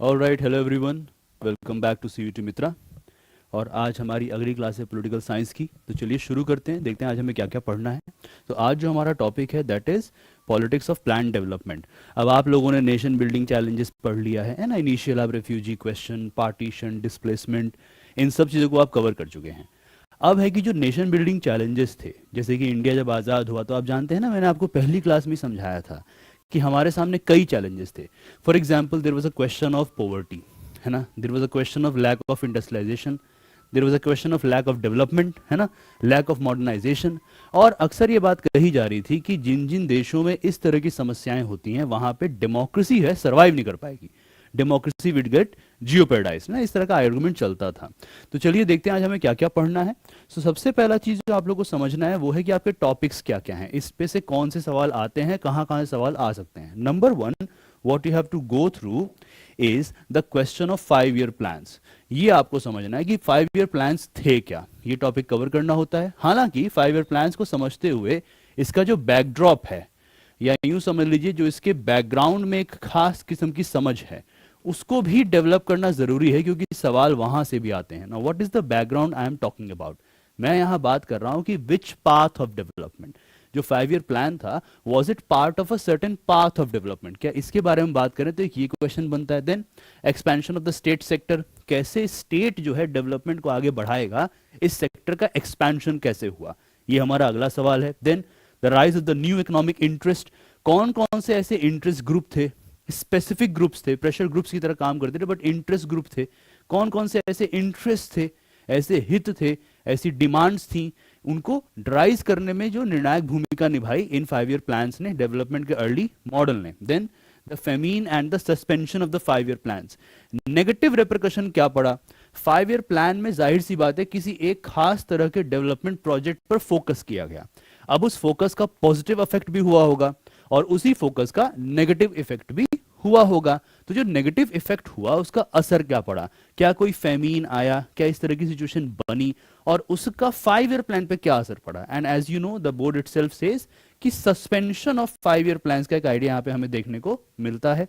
Alright, hello everyone, welcome back to CUT Mitra. और आज हमारी अगली क्लास है पॉलिटिकल साइंस की। तो चलिए शुरू करते हैं, देखते हैं आज हमें क्या क्या पढ़ना है। तो आज जो हमारा टॉपिक है that is politics of plan development. अब आप लोगों ने नेशन बिल्डिंग चैलेंजेस पढ़ लिया है ना, इनिशियल आप रेफ्यूजी क्वेश्चन, पार्टीशन, डिस्प्लेसमेंट, इन सब चीज़ों को आप कवर कर चुके हैं। अब है कि जो नेशन बिल्डिंग चैलेंजेस थे, जैसे कि इंडिया जब आज़ाद हुआ तो आप जानते हैं ना, मैंने आपको पहली क्लास में समझाया था कि हमारे सामने कई चैलेंजेस थे। For example, there was a question of poverty, है ना, there was a question of lack of industrialisation, there was a question of lack of development, है ना, लैक ऑफ मॉडर्नाइजेशन। और अक्सर ये बात कही जा रही थी कि जिन जिन देशों में इस तरह की समस्याएं होती हैं वहां पे डेमोक्रेसी है सर्वाइव नहीं कर पाएगी, डेमोक्रेसी विड गेट जियोपेडाइज ना, इस तरह का आर्गुमेंट चलता था। तो चलिए देखते हैं आज हमें क्या क्या पढ़ना है। सबसे पहला चीज जो आप लोग को समझना है वो है कि आपके टॉपिक्स क्या क्या हैं, इस पे से कौन से सवाल आते हैं, कहाँ कहाँ से सवाल आ सकते हैं। Number one, what you have to go through is the question of 5 year plans। ये आपको समझना है कि 5 year plans थे क्या, ये टॉपिक कवर करना होता है। हालांकि 5 year plans को समझते हुए इसका जो बैकड्रॉप है, या यूं समझ लीजिए जो इसके बैकग्राउंड में एक खास किस्म की समझ है, उसको भी डेवलप करना जरूरी है, क्योंकि सवाल वहां से भी आते हैं ना। What is the background I am talking about, मैं यहां बात कर रहा हूं कि विच पाथ ऑफ डेवलपमेंट, जो 5 year प्लान था, was it part of a certain path of development, क्या इसके बारे में बात करें तो एक ये क्वेश्चन बनता है। Then expansion of the state sector, कैसे स्टेट जो है डेवलपमेंट को आगे बढ़ाएगा, इस सेक्टर का एक्सपेंशन कैसे हुआ, ये हमारा अगला सवाल है। Then the rise of the new economic interest, कौन कौन से ऐसे इंटरेस्ट ग्रुप थे, स्पेसिफिक ग्रुप्स थे, प्रेशर ग्रुप्स की तरह काम करते थे बट इंटरेस्ट ग्रुप थे, कौन कौन से ऐसे इंटरेस्ट थे, ऐसे हित थे, ऐसी डिमांड्स थी, उनको ड्राइव करने में जो निर्णायक भूमिका निभाई इन 5 year प्लान्स ने, डेवलपमेंट के अर्ली मॉडल ने। Then the famine and the suspension of the 5 year plans, negative repercussion क्या पड़ा। 5 year प्लान में जाहिर सी बात है किसी एक खास तरह के डेवलपमेंट प्रोजेक्ट पर फोकस किया गया। अब उस फोकस का पॉजिटिव इफेक्ट भी हुआ होगा और उसी फोकस का नेगेटिव इफेक्ट भी हुआ होगा। तो जो नेगेटिव इफेक्ट हुआ उसका असर क्या पड़ा, क्या कोई फेमीन आया, क्या इस तरह की सिचुएशन बनी, और उसका 5 year प्लान पे क्या असर पड़ा। And as you know the board itself says कि सस्पेंशन ऑफ 5 year प्लान्स का एक आइडिया यहाँ पे हमें देखने को मिलता है।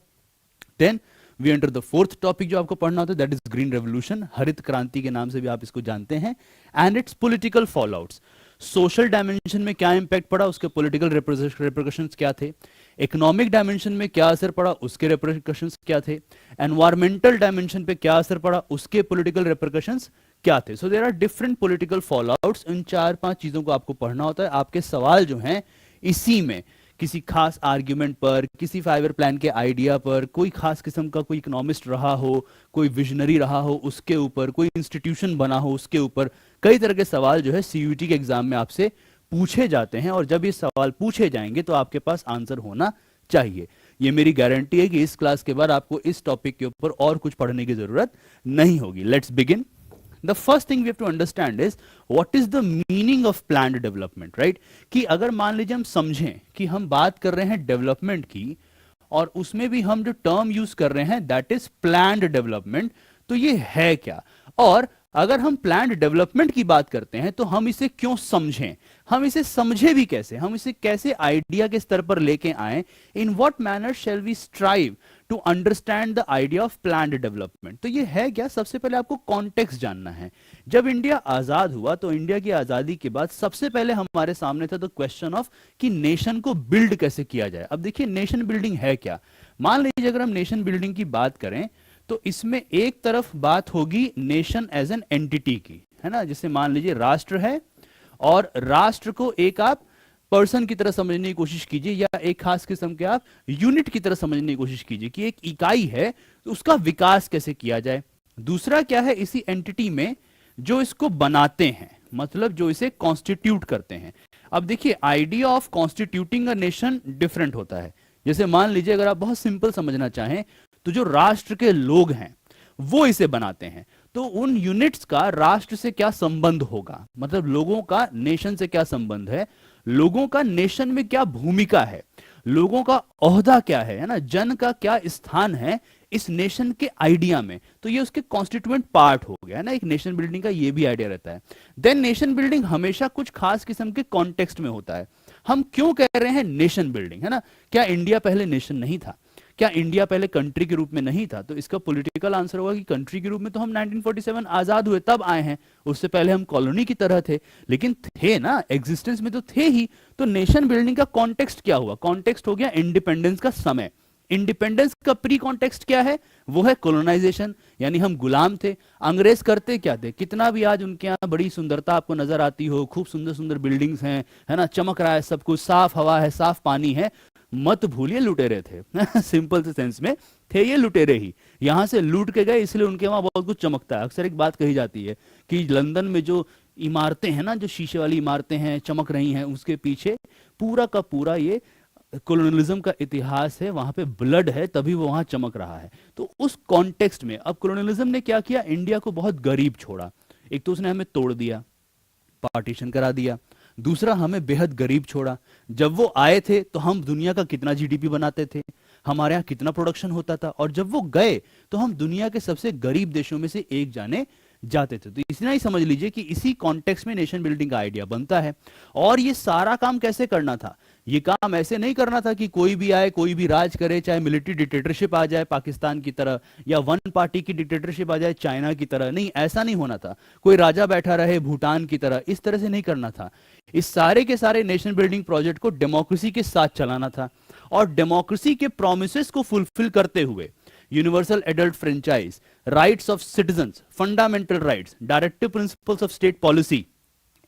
Then we enter the fourth topic जो आपको पढ़ना होता है, दैट इज ग्रीन रेवोल्यूशन, हरित क्रांति के नाम से भी आप इसको जानते हैं, and its political fallouts. Social dimension में क्या इंपैक्ट पड़ा, उसके पॉलिटिकल रिपरकशंस क्या थे, इकोनॉमिक डायमेंशन में क्या असर पड़ा, उसके रिपरकशंस क्या थे, एनवायरमेंटल डायमेंशन पे क्या असर पड़ा, उसके पॉलिटिकल रिपरकशंस क्या थे। So there are different political fallouts. इन 4-5 चीजों को आपको पढ़ना होता है। आपके सवाल जो हैं इसी में किसी खास आर्ग्यूमेंट पर, किसी 5 year प्लान के आइडिया पर, कोई खास किस्म का कोई इकोनॉमिस्ट रहा हो, कोई विजनरी रहा हो उसके ऊपर, कोई इंस्टीट्यूशन बना हो उसके ऊपर, कई तरह के सवाल जो है सीयूटी के एग्जाम में आपसे पूछे जाते हैं। और जब ये सवाल पूछे जाएंगे तो आपके पास आंसर होना चाहिए। ये मेरी गारंटी है कि इस क्लास के बाद आपको इस टॉपिक के ऊपर और कुछ पढ़ने की जरूरत नहीं होगी। Let's begin. The first thing we have to understand is what is the meaning of planned development, right? कि अगर मान लीजिए हम समझें कि हम बात कर रहे हैं डेवलपमेंट की और उसमें भी हम जो टर्म यूज कर रहे हैं दैट इज प्लान्ड डेवलपमेंट, तो ये है क्या। और अगर हम प्लान्ड डेवलपमेंट की बात करते हैं तो हम इसे क्यों समझें, हम इसे समझे भी कैसे, हम इसे कैसे आइडिया के स्तर पर लेके आए, in what manner shall we strive to understand the idea of planned development. तो ये है क्या, सबसे पहले आपको कॉन्टेक्स्ट जानना है। जब इंडिया आजाद हुआ तो इंडिया की आजादी के बाद सबसे पहले हमारे सामने था द क्वेश्चन ऑफ कि नेशन को बिल्ड कैसे किया जाए। अब देखिए नेशन बिल्डिंग है क्या। मान लीजिए अगर हम नेशन बिल्डिंग की बात करें तो इसमें एक तरफ बात होगी नेशन एज एन एंटिटी की, है ना, जैसे मान लीजिए राष्ट्र है और राष्ट्र को एक आप पर्सन की तरह समझने की कोशिश कीजिए, या एक खास किस्म के आप यूनिट की तरह समझने की कोशिश कीजिए कि एक इकाई है तो उसका विकास कैसे किया जाए। दूसरा क्या है, इसी एंटिटी में जो इसको बनाते हैं, मतलब जो इसे कॉन्स्टिट्यूट करते हैं। अब देखिए idea of constituting a nation different होता है। जैसे मान लीजिए अगर आप बहुत सिंपल समझना चाहें तो जो राष्ट्र के लोग हैं वो इसे बनाते हैं, तो उन यूनिट्स का राष्ट्र से क्या संबंध होगा, मतलब लोगों का नेशन से क्या संबंध है, लोगों का नेशन में क्या भूमिका है, लोगों का ओहदा क्या है ना, जन का क्या स्थान है इस नेशन के आइडिया में। तो ये उसके कॉन्स्टिट्यूएंट पार्ट हो गया ना, एक नेशन बिल्डिंग का ये भी आइडिया रहता है। देन नेशन बिल्डिंग हमेशा कुछ खास किस्म के कॉन्टेक्स्ट में होता है। हम क्यों कह रहे हैं नेशन बिल्डिंग, है ना, क्या इंडिया पहले नेशन नहीं था, क्या इंडिया पहले कंट्री के रूप में नहीं था? तो इसका पॉलिटिकल आंसर होगा कि कंट्री के रूप में तो हम 1947 आजाद हुए तब आए हैं, उससे पहले हम कॉलोनी की तरह थे, लेकिन थे ना, एग्जिस्टेंस में तो थे ही। तो नेशन बिल्डिंग का कॉन्टेक्स्ट क्या हुआ? कॉन्टेक्स्ट हो गया इंडिपेंडेंस का समय। इंडिपेंडेंस का प्री कॉन्टेक्स्ट क्या है? वो है कोलोनाइजेशन, यानी हम गुलाम थे। अंग्रेज करते क्या थे? कितना भी आज उनके यहाँ बड़ी सुंदरता आपको नजर आती हो, खूब सुंदर सुंदर बिल्डिंग्स हैं, है ना, चमक रहा है सब कुछ, साफ हवा है, साफ पानी है, मत भूलिए लुटेरे थे। सिंपल से सेंस में थे ये लुटेरे ही, यहां से लूट के गए, इसलिए उनके वहां बहुत कुछ चमकता है। अक्सर एक बात कही जाती है कि लंदन में जो इमारतें हैं ना, जो शीशे वाली इमारतें हैं चमक रही हैं, उसके पीछे पूरा का पूरा ये कोलोनियलिज्म का इतिहास है, वहां पे ब्लड है, तभी वो वहां चमक रहा है। तो उस कॉन्टेक्स्ट में अब कोलोनियलिज्म ने क्या किया? इंडिया को बहुत गरीब छोड़ा। एक तो उसने हमें तोड़ दिया, पार्टीशन करा दिया। दूसरा, हमें बेहद गरीब छोड़ा। जब वो आए थे तो हम दुनिया का कितना जीडीपी बनाते थे, हमारे यहाँ कितना प्रोडक्शन होता था, और जब वो गए तो हम दुनिया के सबसे गरीब देशों में से एक जाने जाते थे। तो इतना ही समझ लीजिए कि इसी कॉन्टेक्स्ट में नेशन बिल्डिंग का आइडिया बनता है। और ये सारा काम कैसे करना था? ये काम ऐसे नहीं करना था कि कोई भी आए, कोई भी राज करे, चाहे मिलिट्री डिक्टेटरशिप आ जाए पाकिस्तान की तरह, या वन पार्टी की डिक्टेटरशिप आ जाए चाइना की तरह। नहीं, ऐसा नहीं होना था। कोई राजा बैठा रहे भूटान की तरह, इस तरह से नहीं करना था। इस सारे के सारे नेशन बिल्डिंग प्रोजेक्ट को डेमोक्रेसी के साथ चलाना था, और डेमोक्रेसी के प्रोमिसेस को फुलफिल करते हुए universal adult franchise, rights of citizens, fundamental rights, directive principles of state policy,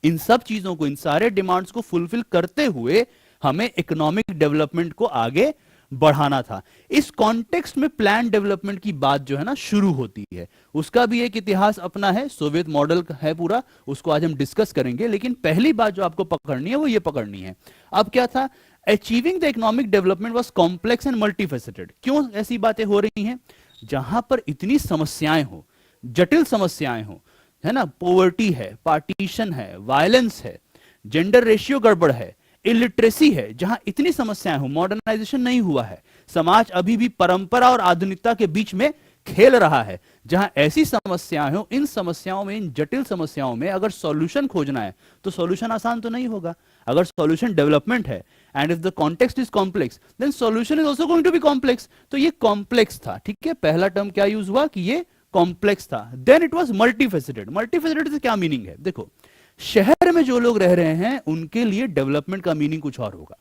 इन सब चीजों को, इन सारे डिमांड्स को फुलफिल करते हुए हमें इकोनॉमिक डेवलपमेंट को आगे बढ़ाना था। इस कॉन्टेक्स्ट में प्लान डेवलपमेंट की बात जो है ना शुरू होती है। उसका भी एक इतिहास अपना है, सोवियत मॉडल है पूरा, उसको आज हम डिस्कस करेंगे। लेकिन पहली बात जो आपको पकड़नी है वो ये पकड़नी है, अब क्या था? Achieving the economic development was complex and multifaceted. क्यों ऐसी बातें हो रही हैं? जहां पर इतनी समस्याएं हो, जटिल समस्याएं हो, है ना, पॉवर्टी है, पार्टीशन है, वायलेंस है, जेंडर रेशियो गड़बड़ है, इलिटरेसी है, जहां इतनी समस्याएं हो, मॉडर्नाइजेशन नहीं हुआ है, समाज अभी भी परंपरा और आधुनिकता के बीच में खेल रहा है, जहां ऐसी समस्याएं हो, इन समस्याओं में, इन जटिल समस्याओं में अगर सॉल्यूशन खोजना है तो सॉल्यूशन आसान तो नहीं होगा। अगर सॉल्यूशन डेवलपमेंट है, and if the context is complex, then solution is also going to be complex. तो ये कॉम्प्लेक्स था, ठीक है। पहला टर्म क्या यूज हुआ कि ये कॉम्प्लेक्स था। Then it was multifaceted. Multifaceted से क्या मीनिंग है? देखो, शहर में जो लोग रह रहे हैं उनके लिए डेवलपमेंट का मीनिंग कुछ और होगा,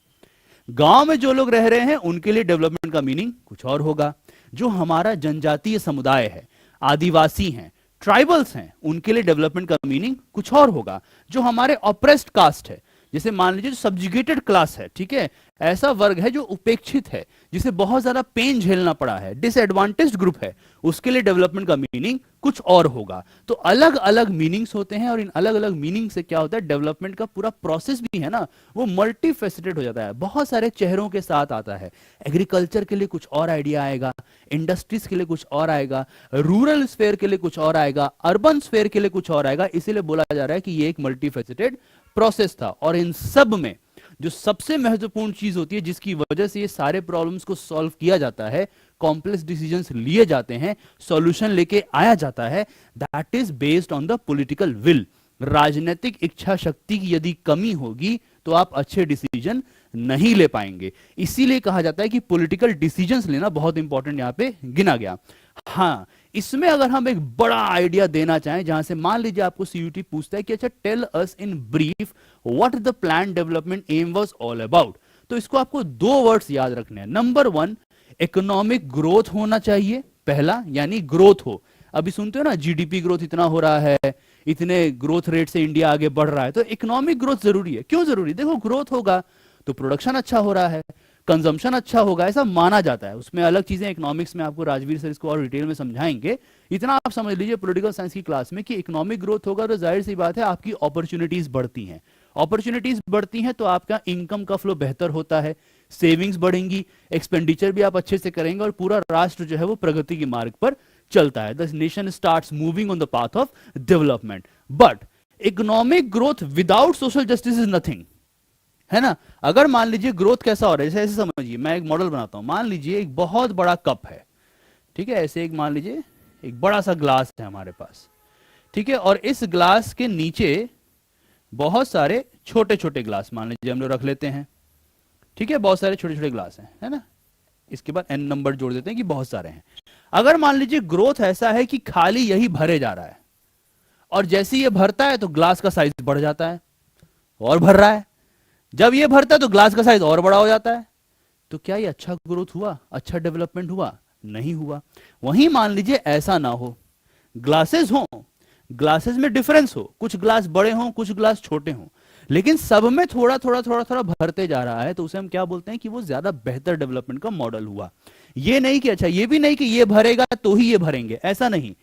गांव में जो लोग रह रहे हैं उनके लिए डेवलपमेंट का मीनिंग कुछ और होगा, जो हमारा जनजातीय समुदाय है, आदिवासी हैं, ट्राइबल्स हैं, उनके लिए डेवलपमेंट का मीनिंग कुछ और होगा, जो हमारे ऑप्रेस्ड कास्ट है, जैसे मान लीजिए सब्जुगेटेड क्लास है, ठीक है, ऐसा वर्ग है जो उपेक्षित है, जिसे बहुत ज्यादा पेन झेलना पड़ा है, डिसएडवांटेज्ड ग्रुप है, उसके लिए डेवलपमेंट का मीनिंग कुछ और होगा। तो अलग अलग मीनिंग्स होते हैं, और इन अलग अलग मीनिंग से क्या होता है, डेवलपमेंट का पूरा प्रोसेस भी है ना, वो मल्टी फेसेटेड हो जाता है, बहुत सारे चेहरों के साथ आता है। एग्रीकल्चर के लिए कुछ और आइडिया आएगा, इंडस्ट्रीज के लिए कुछ और आएगा, रूरल स्फेयर के लिए कुछ और आएगा, अर्बन स्फेयर के लिए कुछ और आएगा। इसीलिए बोला जा रहा है कि ये एक मल्टी फेसेटेड प्रोसेस था। और इन सब में जो सबसे महत्वपूर्ण चीज होती है, जिसकी वजह से ये सारे प्रॉब्लम्स को सॉल्व किया जाता है, कॉम्प्लेक्स डिसीजंस लिए जाते हैं, सॉल्यूशन लेके आया जाता है, that is based on the political will. राजनीतिक इच्छा शक्ति की यदि कमी होगी तो आप अच्छे डिसीजन नहीं ले पाएंगे। इसीलिए कहा जाता है कि पॉलिटिकल डिसीजंस लेना बहुत इंपॉर्टेंट यहां पे गिना गया। हाँ, इसमें अगर हम एक बड़ा आइडिया देना चाहें, जहां से मान लीजिए आपको सीयूटी पूछता है कि अच्छा tell us in brief what the plan development aim was all about, तो इसको आपको दो वर्ड्स याद रखने हैं। नंबर वन, इकोनॉमिक ग्रोथ होना चाहिए, पहला, यानी ग्रोथ हो। अभी सुनते हो ना, जीडीपी ग्रोथ इतना हो रहा है, इतने ग्रोथ रेट से इंडिया आगे बढ़ रहा है, तो इकोनॉमिक ग्रोथ जरूरी है। क्यों जरूरी? देखो, ग्रोथ होगा तो प्रोडक्शन अच्छा हो रहा है, कंजम्पशन अच्छा होगा, ऐसा माना जाता है। उसमें अलग चीजें इकोनॉमिक्स में आपको राजवीर सर इसको और डिटेल में समझाएंगे। इतना आप समझ लीजिए पॉलिटिकल साइंस की क्लास में कि इकोनॉमिक ग्रोथ होगा तो जाहिर सी बात है आपकी अपॉर्चुनिटीज बढ़ती हैं। अपॉर्चुनिटीज बढ़ती हैं तो आपका इनकम का फ्लो बेहतर होता है, सेविंग्स बढ़ेंगी, एक्सपेंडिचर भी आप अच्छे से करेंगे, और पूरा राष्ट्र जो है वो प्रगति के मार्ग पर चलता है। The nation starts moving on the path of development. But economic growth without social justice is nothing, है ना। अगर मान लीजिए ग्रोथ कैसा हो रहा है, जैसे ऐसे समझिए, मैं एक मॉडल बनाता हूं। मान लीजिए एक बहुत बड़ा कप है, ठीक है, ऐसे एक मान लीजिए एक बड़ा सा ग्लास है हमारे पास, ठीक है, और इस ग्लास के नीचे बहुत सारे छोटे छोटे ग्लास मान लीजिए हम लोग रख लेते हैं, ठीक है, बहुत सारे छोटे छोटे ग्लास हैं, है ना, इसके बाद n नंबर जोड़ देते हैं कि बहुत सारे हैं। अगर मान लीजिए ग्रोथ ऐसा है कि खाली यही भरे जा रहा है और जैसे ये भरता है तो ग्लास का साइज बढ़ जाता है और भर रहा है, जब ये भरता है तो ग्लास का साइज और बड़ा हो जाता है, तो क्या ये अच्छा ग्रोथ हुआ, अच्छा डेवलपमेंट हुआ? नहीं हुआ। वहीं मान लीजिए ऐसा ना हो, ग्लासेस हो, ग्लासेस में डिफरेंस हो, कुछ ग्लास बड़े हों कुछ ग्लास छोटे हों, लेकिन सब में थोड़ा थोड़ा थोड़ा थोड़ा भरते जा रहा है, तो उसे हम क्या बोलते हैं कि वो ज्यादा बेहतर डेवलपमेंट का मॉडल हुआ। ये नहीं कि अच्छा, ये भी नहीं कि ये भरेगा तो ही ये भरेंगे, ऐसा नहीं।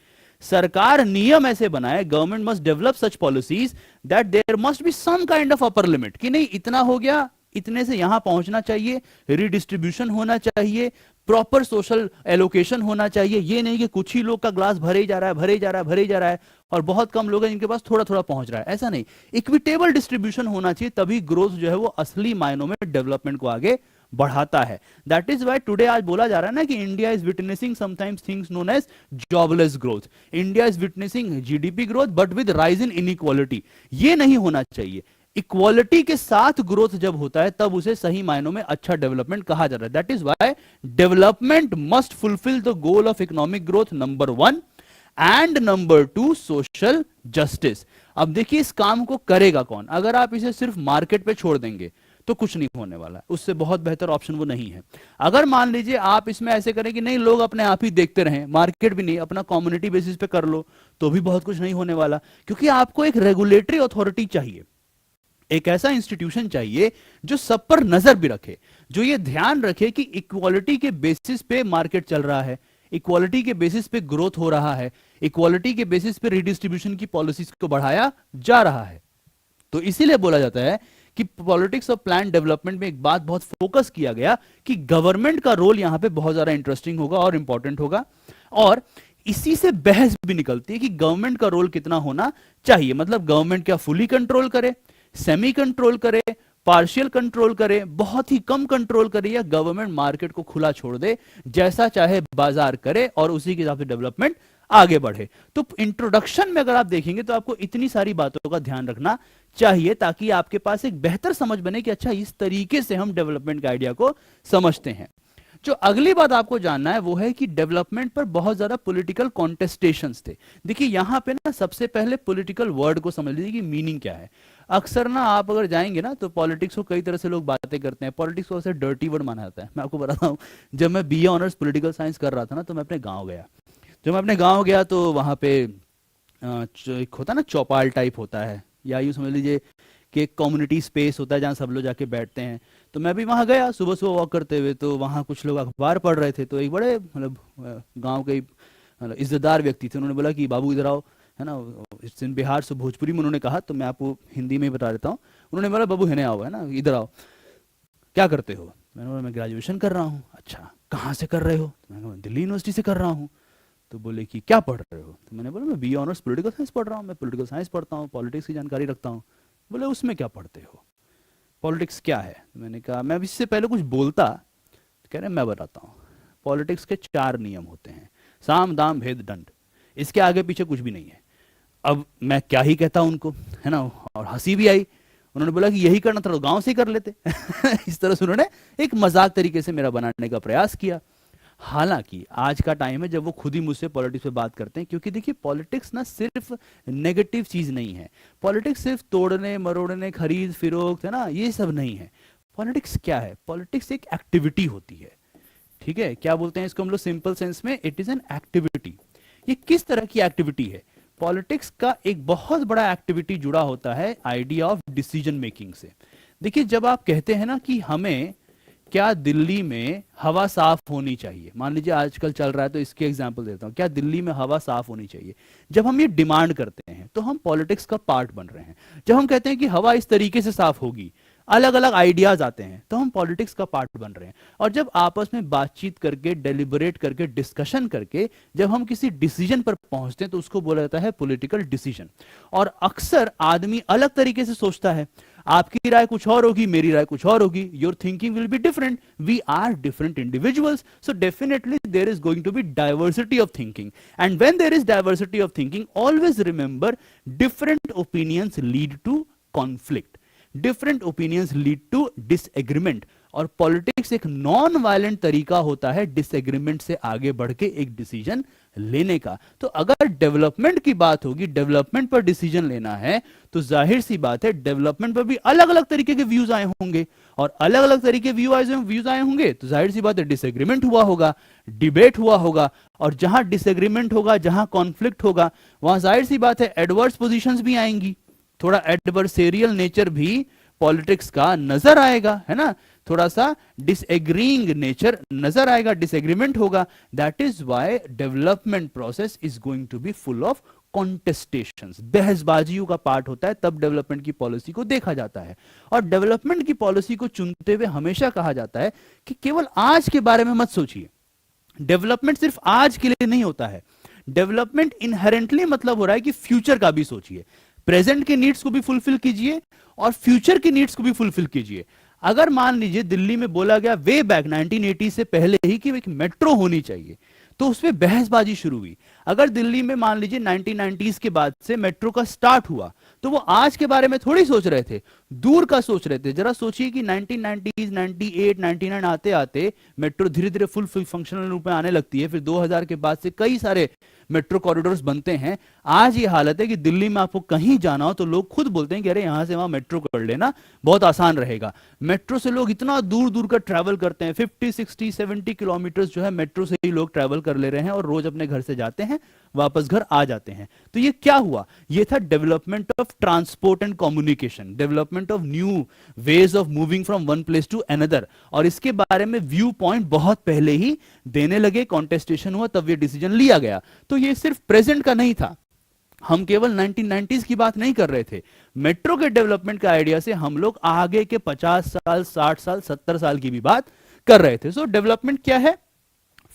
सरकार नियम ऐसे बनाए, government must develop such policies that there must be some kind of upper limit, कि नहीं इतना हो गया, इतने से यहां पहुंचना चाहिए, रिडिस्ट्रीब्यूशन होना चाहिए, प्रॉपर सोशल एलोकेशन होना चाहिए। ये नहीं कि कुछ ही लोग का ग्लास भरे ही जा रहा है, भरे ही जा रहा है, भरे ही जा रहा है, और बहुत कम लोग हैं जिनके पास थोड़ा थोड़ा पहुंच रहा है, ऐसा नहीं। इक्विटेबल डिस्ट्रीब्यूशन होना चाहिए, तभी ग्रोथ जो है वो असली मायनों में डेवलपमेंट को आगे बढ़ाता है। दैट इज वाई टुडे आज बोला जा रहा है ना कि India is witnessing sometimes things known as jobless growth. India is witnessing GDP growth but with rise in inequality. ये नहीं होना चाहिए। इक्वालिटी के साथ ग्रोथ जब होता है तब उसे सही मायनों में अच्छा डेवलपमेंट कहा जाता है। That is why development must fulfil the goal of economic growth number 1 and number 2 social justice. अब देखिए इस काम को करेगा कौन? अगर आप इसे सिर्फ मार्केट पे छोड़ देंगे तो कुछ नहीं होने वाला है, उससे बहुत बेहतर ऑप्शन वो नहीं है। अगर मान लीजिए आप इसमें ऐसे करें कि नहीं लोग अपने आप ही देखते रहें, मार्केट भी नहीं, अपना कम्युनिटी बेसिस पे कर लो, तो भी बहुत कुछ नहीं होने वाला, क्योंकि आपको एक रेगुलेटरी अथॉरिटी चाहिए, एक ऐसा इंस्टीट्यूशन चाहिए जो सब पर नजर भी रखे, जो ये ध्यान रखे कि इक्वालिटी के बेसिस पे मार्केट चल रहा है, इक्वालिटी के बेसिस पे ग्रोथ हो रहा है, इक्वालिटी के बेसिस पे रिडिस्ट्रीब्यूशन की पॉलिसीज को बढ़ाया जा रहा है। तो इसीलिए बोला जाता है कि पॉलिटिक्स ऑफ प्लान डेवलपमेंट में एक बात बहुत फोकस किया गया कि गवर्नमेंट का रोल यहां पे बहुत ज्यादा इंटरेस्टिंग होगा और इंपॉर्टेंट होगा, और इसी से बहस भी निकलती है कि गवर्नमेंट का रोल कितना होना चाहिए। मतलब गवर्नमेंट क्या फुली कंट्रोल करे, सेमी कंट्रोल करे, पार्शियल कंट्रोल करे, बहुत ही कम कंट्रोल करे, या गवर्नमेंट मार्केट को खुला छोड़ दे, जैसा चाहे बाजार करे और उसी के हिसाब से डेवलपमेंट आगे बढ़े। तो इंट्रोडक्शन में अगर आप देखेंगे तो आपको इतनी सारी बातों का ध्यान रखना चाहिए ताकि आपके पास एक बेहतर समझ बने कि अच्छा इस तरीके से हम डेवलपमेंट के आइडिया को समझते हैं। जो अगली बात आपको जानना है वो है कि डेवलपमेंट पर बहुत ज्यादा पॉलिटिकल कॉन्टेस्टेशंस थे। देखिए यहां पे ना सबसे पहले पॉलिटिकल वर्ड को समझ लीजिए कि मीनिंग क्या है। अक्सर ना आप अगर जाएंगे ना तो पॉलिटिक्स को कई तरह से लोग बातें करते हैं, पॉलिटिक्स को ऐसे डर्टी वर्ड माना जाता है। मैं आपको बताता हूँ, जब मैं बीए ऑनर्स पॉलिटिकल साइंस कर रहा था ना तो मैं अपने गाँव गया। जब मैं अपने गाँव गया तो वहाँ पे एक होता है ना चौपाल टाइप होता है, या यूँ समझ लीजिए कि एक कम्युनिटी स्पेस होता है जहाँ सब लोग जाके बैठते हैं। तो मैं भी वहाँ गया सुबह सुबह वॉक करते हुए, तो वहाँ कुछ लोग अखबार पढ़ रहे थे। तो एक बड़े मतलब गांव के मतलब इज्जतदार व्यक्ति थे, उन्होंने बोला कि बाबू इधर आओ, है ना, इट्स इन बिहार से भोजपुरी में उन्होंने कहा, तो मैं आपको हिंदी में ही बता देता हूँ। उन्होंने बोला बाबू हिने आओ, है ना, इधर आओ, क्या करते हो? मैंने बोला मैं ग्रेजुएशन कर रहा हूँ। अच्छा कहाँ से कर रहे हो? तो मैंने कहा दिल्ली यूनिवर्सिटी से कर रहा हूँ। तो बोले कि क्या पढ़ रहे हो? तो मैंने बोला मैं बीए ऑनर्स पॉलिटिकल साइंस पढ़ रहा हूँ, मैं पॉलिटिकल साइंस पढ़ता हूँ, पॉलिटिक्स की जानकारी रखता हूँ। बोले उसमें क्या पढ़ते हो, पॉलिटिक्स क्या है? मैंने कहा मैं इससे पहले कुछ बोलता, कह रहे मैं बताता हूँ। पॉलिटिक्स के 4 नियम होते हैं, साम दाम भेद दंड, इसके आगे पीछे कुछ भी नहीं है। अब मैं क्या ही कहता उनको, है ना, और हंसी भी आई। उन्होंने बोला कि यही करना था तो गांव से ही कर लेते इस तरह से उन्होंने एक मजाक तरीके से मेरा बनाने का प्रयास किया। हालांकि आज का टाइम है जब वो खुद ही मुझसे पॉलिटिक्स पे बात करते हैं, क्योंकि देखिए पॉलिटिक्स ना सिर्फ नेगेटिव चीज नहीं है। पॉलिटिक्स सिर्फ तोड़ने मरोड़ने खरीद फिरोख्त, है ना, ये सब नहीं है। पॉलिटिक्स क्या है? पॉलिटिक्स एक एक्टिविटी होती है, ठीक है। क्या बोलते हैं इसको हम लोग सिंपल सेंस में? It is an activity. ये किस तरह की एक्टिविटी है? पॉलिटिक्स का एक बहुत बड़ा एक्टिविटी जुड़ा होता है आइडिया ऑफ डिसीजन मेकिंग से। देखिए जब आप कहते हैं ना कि हमें क्या दिल्ली में हवा साफ होनी चाहिए, मान लीजिए आजकल चल रहा है तो इसके एग्जांपल देता हूं, क्या दिल्ली में हवा साफ होनी चाहिए, जब हम ये डिमांड करते हैं तो हम पॉलिटिक्स का पार्ट बन रहे हैं। जब हम कहते हैं कि हवा इस तरीके से साफ होगी, अलग अलग आइडियाज आते हैं, तो हम पॉलिटिक्स का पार्ट बन रहे हैं। और जब आपस में बातचीत करके, डेलिबरेट करके, डिस्कशन करके जब हम किसी डिसीजन पर पहुंचते हैं तो उसको बोला जाता है पॉलिटिकल डिसीजन। और अक्सर आदमी अलग तरीके से सोचता है, आपकी राय कुछ और होगी, मेरी राय कुछ और होगी, your thinking will be different, we are different individuals, so definitely there is going to be diversity of thinking, and when there is diversity of thinking always remember different opinions lead to conflict, different opinions lead to disagreement. और politics एक non violent तरीका होता है disagreement से आगे बढ़ के एक डिसीजन लेने का। तो अगर डेवलपमेंट की बात होगी, डेवलपमेंट पर डिसीजन लेना है, तो जाहिर सी बात है डेवलपमेंट पर भी अलग अलग तरीके के व्यूज आए होंगे, और अलग अलग तरीके व्यूज आए होंगे तो जाहिर सी बात है डिसएग्रीमेंट हुआ होगा, डिबेट हुआ होगा, और जहां डिसएग्रीमेंट होगा, जहां कॉन्फ्लिक्ट होगा, वहां जाहिर सी बात है एडवर्स पोजीशंस भी आएंगी, थोड़ा एडवर्सेरियल नेचर भी पॉलिटिक्स का नजर आएगा, है ना, थोड़ा सा डिसएग्रीइंग नेचर नजर आएगा, डिसएग्रीमेंट होगा। That is why development process is going to be full of contestations, बहसबाजियों का पार्ट होता है, तब डेवलपमेंट की पॉलिसी को देखा जाता है। और डेवलपमेंट की पॉलिसी को चुनते हुए हमेशा कहा जाता है कि केवल आज के बारे में मत सोचिए, डेवलपमेंट सिर्फ आज के लिए नहीं होता है, डेवलपमेंट इनहेरेंटली मतलब हो रहा है कि फ्यूचर का भी सोचिए, प्रेजेंट के नीड्स को भी फुलफिल कीजिए और फ्यूचर की नीड्स को भी फुलफिल कीजिए। अगर मान लीजिए दिल्ली में बोला गया वे बैक 1980 से पहले ही कि एक मेट्रो होनी चाहिए, तो उसमें बहसबाजी शुरू हुई। अगर दिल्ली में मान लीजिए 1990s के बाद से मेट्रो का स्टार्ट हुआ, तो वो आज के बारे में थोड़ी सोच रहे थे, दूर का सोच रहे थे। जरा सोचिए कि 1990s 98 99 आते आते मेट्रो धीरे धीरे फुल फंक्शनल रूप में आने लगती है, फिर 2000 के बाद से कई सारे मेट्रो कॉरिडोर्स बनते हैं। आज ये हालत है कि दिल्ली में आपको कहीं जाना हो तो लोग खुद बोलते हैं कि अरे यहां से वहां मेट्रो कर लेना, बहुत आसान रहेगा। मेट्रो से लोग इतना दूर दूर का ट्रैवल करते हैं, 50 60 70 किलोमीटर जो है मेट्रो से ही लोग ट्रैवल कर ले रहे हैं, और रोज अपने घर से जाते हैं, वापस घर आ जाते हैं। तो ये क्या हुआ? ये था development of transport and communication, development of new ways of moving from one place to another. और इसके बारे में व्यू पॉइंट बहुत पहले ही देने लगे, कॉन्टेस्टेशन हुआ, तब ये डिसीजन लिया गया। तो ये सिर्फ प्रेजेंट का नहीं था, हम केवल 1990s की बात नहीं कर रहे थे। मेट्रो के डेवलपमेंट का आइडिया से हम लोग आगे के 50 साल 60 साल 70 साल की भी बात कर रहे थे। सो डेवलपमेंट क्या है?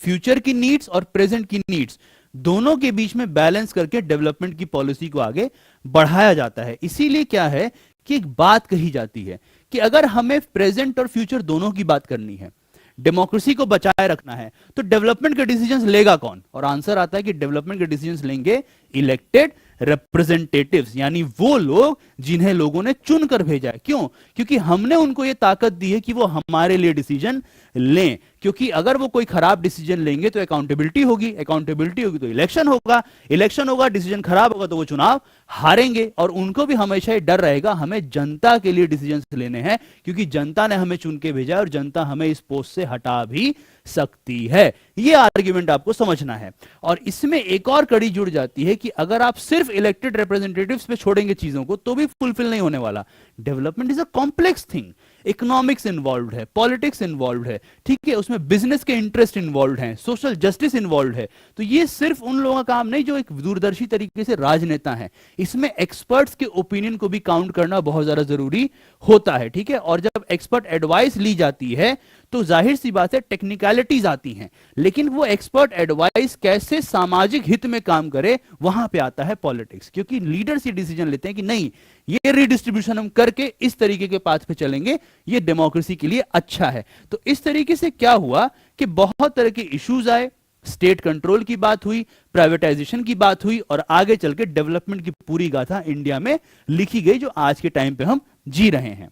फ्यूचर की नीड्स और प्रेजेंट की नीड्स दोनों के बीच में बैलेंस करके डेवलपमेंट की पॉलिसी को आगे बढ़ाया जाता है। इसीलिए क्या है कि एक बात कही जाती है कि अगर हमें प्रेजेंट और फ्यूचर दोनों की बात करनी है, डेमोक्रेसी को बचाए रखना है, तो डेवलपमेंट के डिसीजंस लेगा कौन? और आंसर आता है कि डेवलपमेंट के डिसीजंस लेंगे इलेक्टेड रिप्रेजेंटेटिव्स, यानी वो लोग जिन्हें लोगों ने चुनकर भेजा है। क्यों? क्योंकि हमने उनको ये ताकत दी है कि वो हमारे लिए डिसीजन लें। क्योंकि अगर वो कोई खराब डिसीजन लेंगे तो अकाउंटेबिलिटी होगी, अकाउंटेबिलिटी होगी तो इलेक्शन होगा, इलेक्शन होगा, डिसीजन खराब होगा तो वो चुनाव हारेंगे। और उनको भी हमेशा ये डर रहेगा हमें जनता के लिए डिसीजन लेने हैं, क्योंकि जनता ने हमें चुन के भेजा है और जनता हमें इस पोस्ट से हटा भी सकती है। ये आर्ग्यूमेंट आपको समझना है। और इसमें एक और कड़ी जुड़ जाती है कि अगर आप सिर्फ इलेक्टेड रिप्रेजेंटेटिव्स पे छोड़ेंगे चीजों को तो भी फुलफिल नहीं होने वाला। Development is a complex thing, economics involve है, पॉलिटिक्स इन्वॉल्व है, ठीक है, उसमें बिजनेस के इंटरेस्ट इन्वॉल्व हैं, सोशल जस्टिस इन्वॉल्व है। तो ये सिर्फ उन लोगों का काम नहीं जो एक दूरदर्शी तरीके से राजनेता हैं, इसमें एक्सपर्ट्स के ओपिनियन को भी काउंट करना बहुत ज्यादा जरूरी होता है, ठीक है। और जब एक्सपर्ट एडवाइस ली जाती है तो जाहिर सी बात है टेक्निकलिटीज आती हैं, लेकिन वो एक्सपर्ट एडवाइस कैसे सामाजिक हित में काम करे, वहां पे आता है पॉलिटिक्स। क्योंकि लीडर्स ये डिसीजन लेते हैं कि नहीं, ये रिडिस्ट्रीब्यूशन हम करके इस तरीके के पाथ पे चलेंगे, ये डेमोक्रेसी के लिए अच्छा है। तो इस तरीके से क्या हुआ कि बहुत तरह के इश्यूज आए, स्टेट कंट्रोल की बात हुई, प्राइवेटाइजेशन की बात हुई, और आगे चल के डेवलपमेंट की पूरी गाथा इंडिया में लिखी गई, जो आज के टाइम पे हम जी रहे हैं।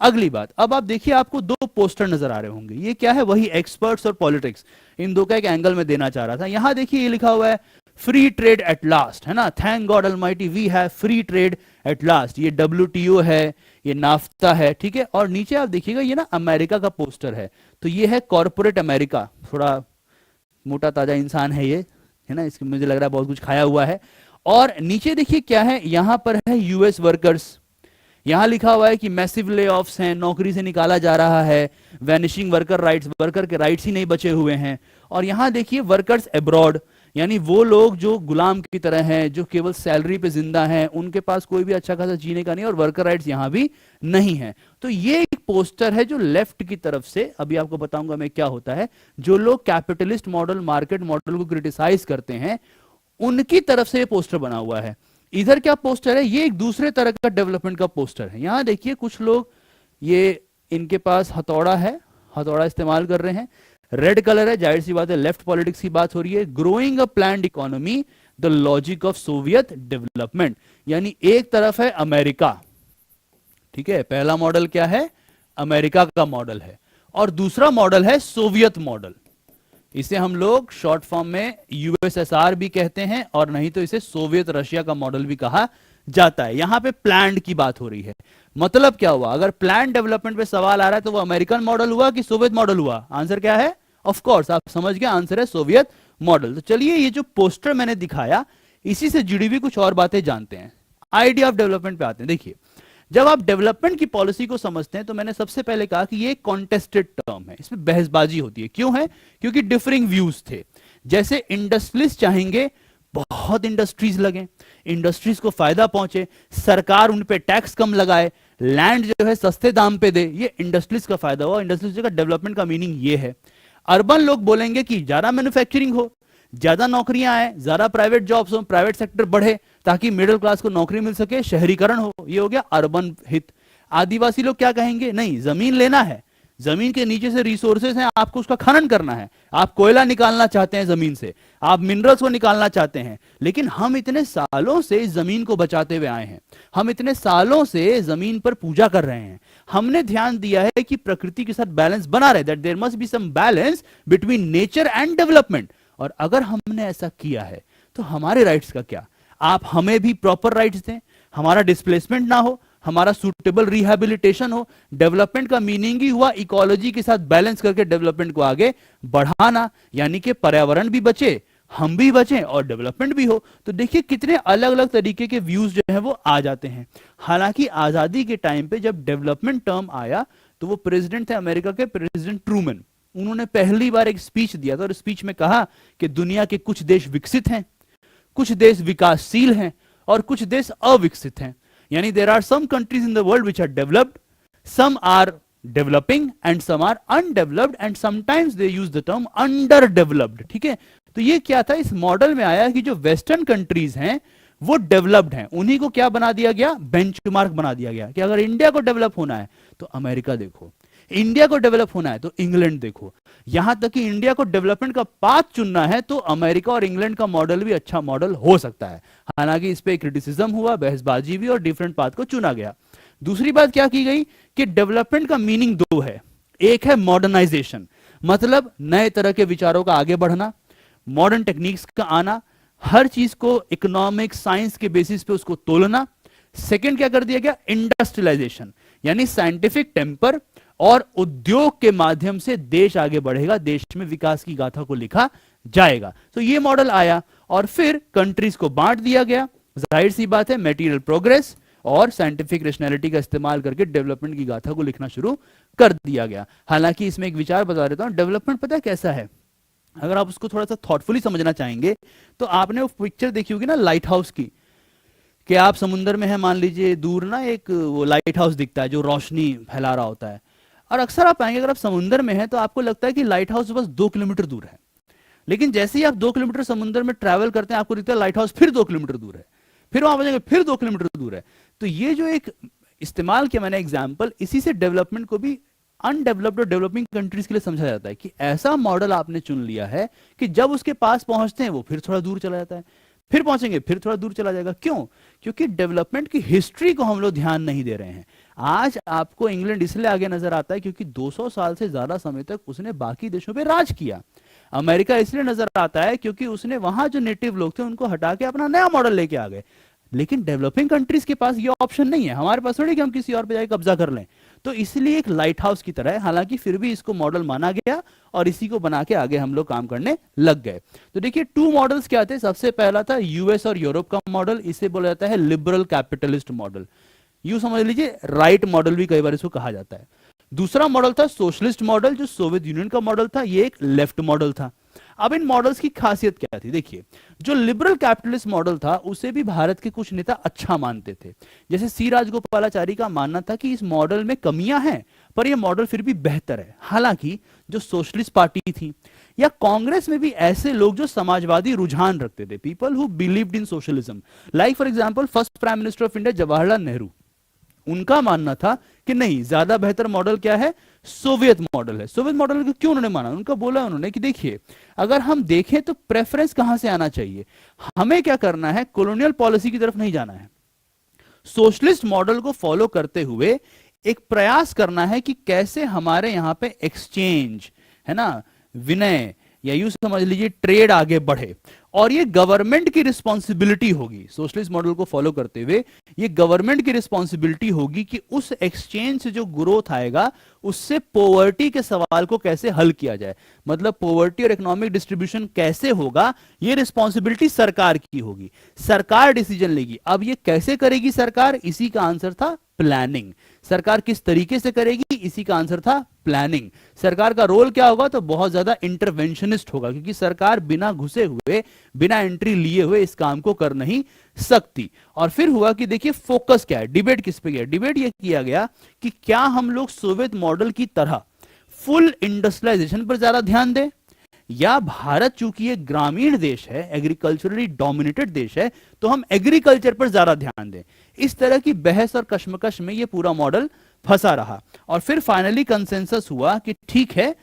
अगली बात, अब आप देखिए, आपको दो पोस्टर नजर आ रहे होंगे, ये क्या है? वही एक्सपर्ट्स और पॉलिटिक्स, इन दो का एक एंगल में देना चाह रहा था। यहां देखिए ये लिखा हुआ है फ्री ट्रेड एट लास्ट, है ना, thank God almighty we have free trade at last. ये WTO है, ये नाफ्ता है, ठीक है। और नीचे आप देखिएगा ये ना अमेरिका का पोस्टर है, तो ये है कॉर्पोरेट अमेरिका, थोड़ा मोटा ताजा इंसान है ये, है ना, इसके मुझे लग रहा है बहुत कुछ खाया हुआ है। और नीचे देखिए क्या है, यहां पर है US वर्कर्स, यहां लिखा हुआ है कि मैसिव ले ऑफ्स हैं, नौकरी से निकाला जा रहा है, वैनिशिंग वर्कर राइट्स, वर्कर के राइट्स ही नहीं बचे हुए हैं। और यहां देखिए वर्कर्स अब्रॉड, यानी वो लोग जो गुलाम की तरह हैं, जो केवल सैलरी पे जिंदा हैं, उनके पास कोई भी अच्छा खासा जीने का नहीं, और वर्कर राइट्स यहां भी नहीं है। तो ये एक पोस्टर है जो लेफ्ट की तरफ से, अभी आपको बताऊंगा मैं क्या होता है, जो लोग कैपिटलिस्ट मॉडल, मार्केट मॉडल को क्रिटिसाइज करते हैं, उनकी तरफ से ये पोस्टर बना हुआ है। इधर क्या पोस्टर है? ये एक दूसरे तरह का डेवलपमेंट का पोस्टर है। यहां देखिए कुछ लोग, ये इनके पास हथौड़ा है, हथौड़ा इस्तेमाल कर रहे हैं, रेड कलर है, जाहिर सी बात है लेफ्ट पॉलिटिक्स की बात हो रही है। Growing a planned economy, the logic of Soviet development, यानी एक तरफ है अमेरिका, ठीक है, पहला मॉडल क्या है? अमेरिका का मॉडल है, और दूसरा मॉडल है सोवियत मॉडल। इसे हम लोग शॉर्ट फॉर्म में यूएसएसआर भी कहते हैं और नहीं तो इसे सोवियत रशिया का मॉडल भी कहा जाता है। यहां पे प्लान्ड की बात हो रही है। मतलब क्या हुआ, अगर प्लान डेवलपमेंट पे सवाल आ रहा है तो वो अमेरिकन मॉडल हुआ कि सोवियत मॉडल हुआ? आंसर क्या है? ऑफ कोर्स आप समझ गए, आंसर है सोवियत मॉडल। तो चलिए ये जो पोस्टर मैंने दिखाया इसी से जुड़ी हुई कुछ और बातें जानते हैं। आइडिया ऑफ डेवलपमेंट पे आते हैं। देखिए, जब आप डेवलपमेंट की पॉलिसी को समझते हैं तो मैंने सबसे पहले कहा कि ये कॉन्टेस्टेड टर्म है, इसमें बहसबाजी होती है। क्यों है? क्योंकि डिफरिंग व्यूज थे। जैसे इंडस्ट्रियलिस्ट चाहेंगे बहुत इंडस्ट्रीज लगे, इंडस्ट्रीज को फायदा पहुंचे, सरकार उन पे टैक्स कम लगाए, लैंड जो है सस्ते दाम पे दे, ये इंडस्ट्रीज का फायदा हुआ। इंडस्ट्रीज का डेवलपमेंट का मीनिंग ये है। अर्बन लोग बोलेंगे कि ज्यादा मैन्युफैक्चरिंग हो, ज्यादा नौकरियां आए, ज्यादा प्राइवेट जॉब्स हो, प्राइवेट सेक्टर बढ़े ताकि मिडिल क्लास को नौकरी मिल सके, शहरीकरण हो। ये हो गया अर्बन हित। आदिवासी लोग क्या कहेंगे? नहीं, जमीन लेना है, जमीन के नीचे से रिसोर्सेज हैं, आपको उसका खनन करना है, आप कोयला निकालना चाहते हैं जमीन से, आप मिनरल्स को निकालना चाहते हैं। लेकिन हम इतने सालों से इस जमीन को बचाते हुए आए हैं, हम इतने सालों से जमीन पर पूजा कर रहे हैं, हमने ध्यान दिया है कि प्रकृति के साथ बैलेंस बना रहे, that there must be some balance between nature and development. और अगर हमने ऐसा किया है तो हमारे राइट्स का क्या? आप हमें भी प्रॉपर राइट्स दें, हमारा डिस्प्लेसमेंट ना हो, हमारा सूटेबल रिहैबिलिटेशन हो। डेवलपमेंट का मीनिंग ही हुआ इकोलॉजी के साथ बैलेंस करके डेवलपमेंट को आगे बढ़ाना, यानी कि पर्यावरण भी बचे, हम भी बचें और डेवलपमेंट भी हो। तो देखिए कितने अलग अलग तरीके के व्यूज जो है वो आ जाते हैं। हालांकि आजादी के टाइम पे जब डेवलपमेंट टर्म आया तो वो प्रेसिडेंट थे अमेरिका के, प्रेसिडेंट ट्रूमैन। उन्होंने पहली बार एक स्पीच दिया था और स्पीच में कहा कि दुनिया के कुछ देश विकसित हैं, कुछ देश विकासशील हैं और कुछ देश अविकसित हैं। यानी there are some countries in the world which are developed, some are developing and some are undeveloped and sometimes they use the term under developed. ठीक है, तो ये क्या था, इस मॉडल में आया कि जो वेस्टर्न कंट्रीज हैं वो डेवलप्ड हैं, उन्हीं को क्या बना दिया गया? बेंचमार्क बना दिया गया कि अगर इंडिया को डेवलप होना है तो अमेरिका देखो, इंडिया को डेवलप होना है तो इंग्लैंड देखो। यहां तक कि इंडिया को डेवलपमेंट का पाथ चुनना है तो अमेरिका और इंग्लैंड का मॉडल भी अच्छा मॉडल हो सकता है। हालांकि इस पे क्रिटिसिज्म हुआ, बहसबाजी भी, और डिफरेंट पाथ को चुना गया। दूसरी बात क्या की गई कि डेवलपमेंट का मीनिंग दो है। एक है मॉडर्नाइजेशन, मतलब नए तरह के विचारों का आगे बढ़ना, मॉडर्न टेक्निक्स का आना, हर चीज को इकोनॉमिक साइंस के बेसिस पे उसको तोलना। सेकेंड क्या कर दिया गया? इंडस्ट्रियलाइजेशन, यानी साइंटिफिक टेम्पर और उद्योग के माध्यम से देश आगे बढ़ेगा, देश में विकास की गाथा को लिखा जाएगा। तो ये मॉडल आया और फिर कंट्रीज को बांट दिया गया। जाहिर सी बात है, मटेरियल प्रोग्रेस और साइंटिफिक रेशनैलिटी का इस्तेमाल करके डेवलपमेंट की गाथा को लिखना शुरू कर दिया गया। हालांकि इसमें एक विचार बता देता हूं, डेवलपमेंट पता है कैसा है? अगर आप उसको थोड़ा सा थॉटफुली समझना चाहेंगे तो आपने वो पिक्चर देखी होगी ना लाइट हाउस की, कि आप समुद्र में है, मान लीजिए दूर ना एक वो लाइट हाउस दिखता है जो रोशनी फैला रहा होता है। और अक्सर आप पाएंगे अगर आप समुद्र में हैं तो आपको लगता है कि लाइट हाउस बस 2 किलोमीटर दूर है, लेकिन जैसे ही आप 2 किलोमीटर समुद्र में ट्रैवल करते हैं आपको दिखता है लाइट हाउस फिर 2 किलोमीटर दूर है, फिर वहां जाएंगे फिर 2 किलोमीटर दूर है। तो ये जो एक इस्तेमाल किया मैंने एग्जाम्पल, इसी से डेवलपमेंट को भी अनडेवलप्ड और डेवलपिंग कंट्रीज के लिए समझा जाता है कि ऐसा मॉडल आपने चुन लिया है कि जब उसके पास पहुंचते हैं वो फिर थोड़ा दूर चला जाता है, फिर पहुंचेंगे फिर थोड़ा दूर चला जाएगा। क्यों? क्योंकि डेवलपमेंट की हिस्ट्री को हम लोग ध्यान नहीं दे रहे हैं। आज आपको इंग्लैंड इसलिए आगे नजर आता है क्योंकि 200 साल से ज्यादा समय तक उसने बाकी देशों पे राज किया। अमेरिका इसलिए नजर आता है क्योंकि उसने वहां जो नेटिव लोग थे उनको हटा के अपना नया मॉडल लेके आ गए। लेकिन डेवलपिंग कंट्रीज के पास ये ऑप्शन नहीं है, हमारे पास थोड़ी कि हम किसी और पे जाके कब्जा कर लें। तो इसलिए एक लाइट हाउस की तरह है, हालांकि फिर भी इसको मॉडल माना गया और इसी को बना के आगे हम लोग काम करने लग गए। तो देखिए 2 मॉडल्स क्या थे। सबसे पहला था यूएस और यूरोप का मॉडल, इसे बोला जाता है लिबरल कैपिटलिस्ट मॉडल, यूं समझ लीजिए राइट मॉडल भी कई बार इसको कहा जाता है। दूसरा मॉडल था सोशलिस्ट मॉडल, जो सोवियत यूनियन का मॉडल था, ये एक लेफ्ट मॉडल था। अब इन मॉडल्स की खासियत क्या थी? देखिए, जो लिबरल कैपिटलिस्ट मॉडल था उसे भी भारत के कुछ नेता अच्छा मानते थे। जैसे सी राजगोपालाचारी का मानना था कि इस मॉडल में कमियां हैं पर यह मॉडल फिर भी बेहतर है। हालांकि जो सोशलिस्ट पार्टी थी या कांग्रेस में भी ऐसे लोग जो समाजवादी रुझान रखते थे, people who believed in socialism, like for example first prime minister of India Jawaharlal Nehru, उनका मानना था कि नहीं, ज्यादा बेहतर मॉडल क्या है? सोवियत मॉडल है। सोवियत मॉडल को क्यों उन्होंने माना? उनका बोला उन्होंने कि देखिए, अगर हम देखें तो प्रेफरेंस कहां से आना चाहिए, हमें क्या करना है, कॉलोनियल पॉलिसी की तरफ नहीं जाना है। सोशलिस्ट मॉडल को फॉलो करते हुए एक प्रयास करना है कि कैसे हमारे यहां पे एक्सचेंज, है ना, विनय, या यूं समझ लीजिए ट्रेड आगे बढ़े। और ये गवर्नमेंट की रिस्पॉन्सिबिलिटी होगी, सोशलिस्ट मॉडल को फॉलो करते हुए ये गवर्नमेंट की रिस्पॉन्सिबिलिटी होगी कि उस एक्सचेंज से जो ग्रोथ आएगा उससे पॉवर्टी के सवाल को कैसे हल किया जाए, मतलब पॉवर्टी और इकोनॉमिक डिस्ट्रीब्यूशन कैसे होगा, ये रिस्पॉन्सिबिलिटी सरकार की होगी, सरकार डिसीजन लेगी। अब ये कैसे करेगी सरकार, इसी का आंसर था प्लानिंग। सरकार किस तरीके से करेगी, इसी का आंसर था प्लानिंग। सरकार का रोल क्या होगा, तो बहुत ज्यादा इंटरवेंशनिस्ट होगा, क्योंकि सरकार बिना घुसे हुए, बिना एंट्री लिए हुए इस काम को कर नहीं सकती। और फिर हुआ कि देखिए फोकस क्या है, डिबेट किस पे गया, डिबेट ये किया गया कि क्या हम लोग सोवियत मॉडल की तरह फुल इंडस्ट्रियलाइजेशन पर ज्यादा ध्यान दें, या भारत चूंकि एक ग्रामीण देश है, एग्रीकल्चरली डोमिनेटेड देश है, तो हम एग्रीकल्चर पर ज्यादा ध्यान दें। इस तरह की बहस और कश्मकश में यह पूरा मॉडल फंसा रहा। और फिर फाइनली कंसेंसस हुआ कि ठीक है,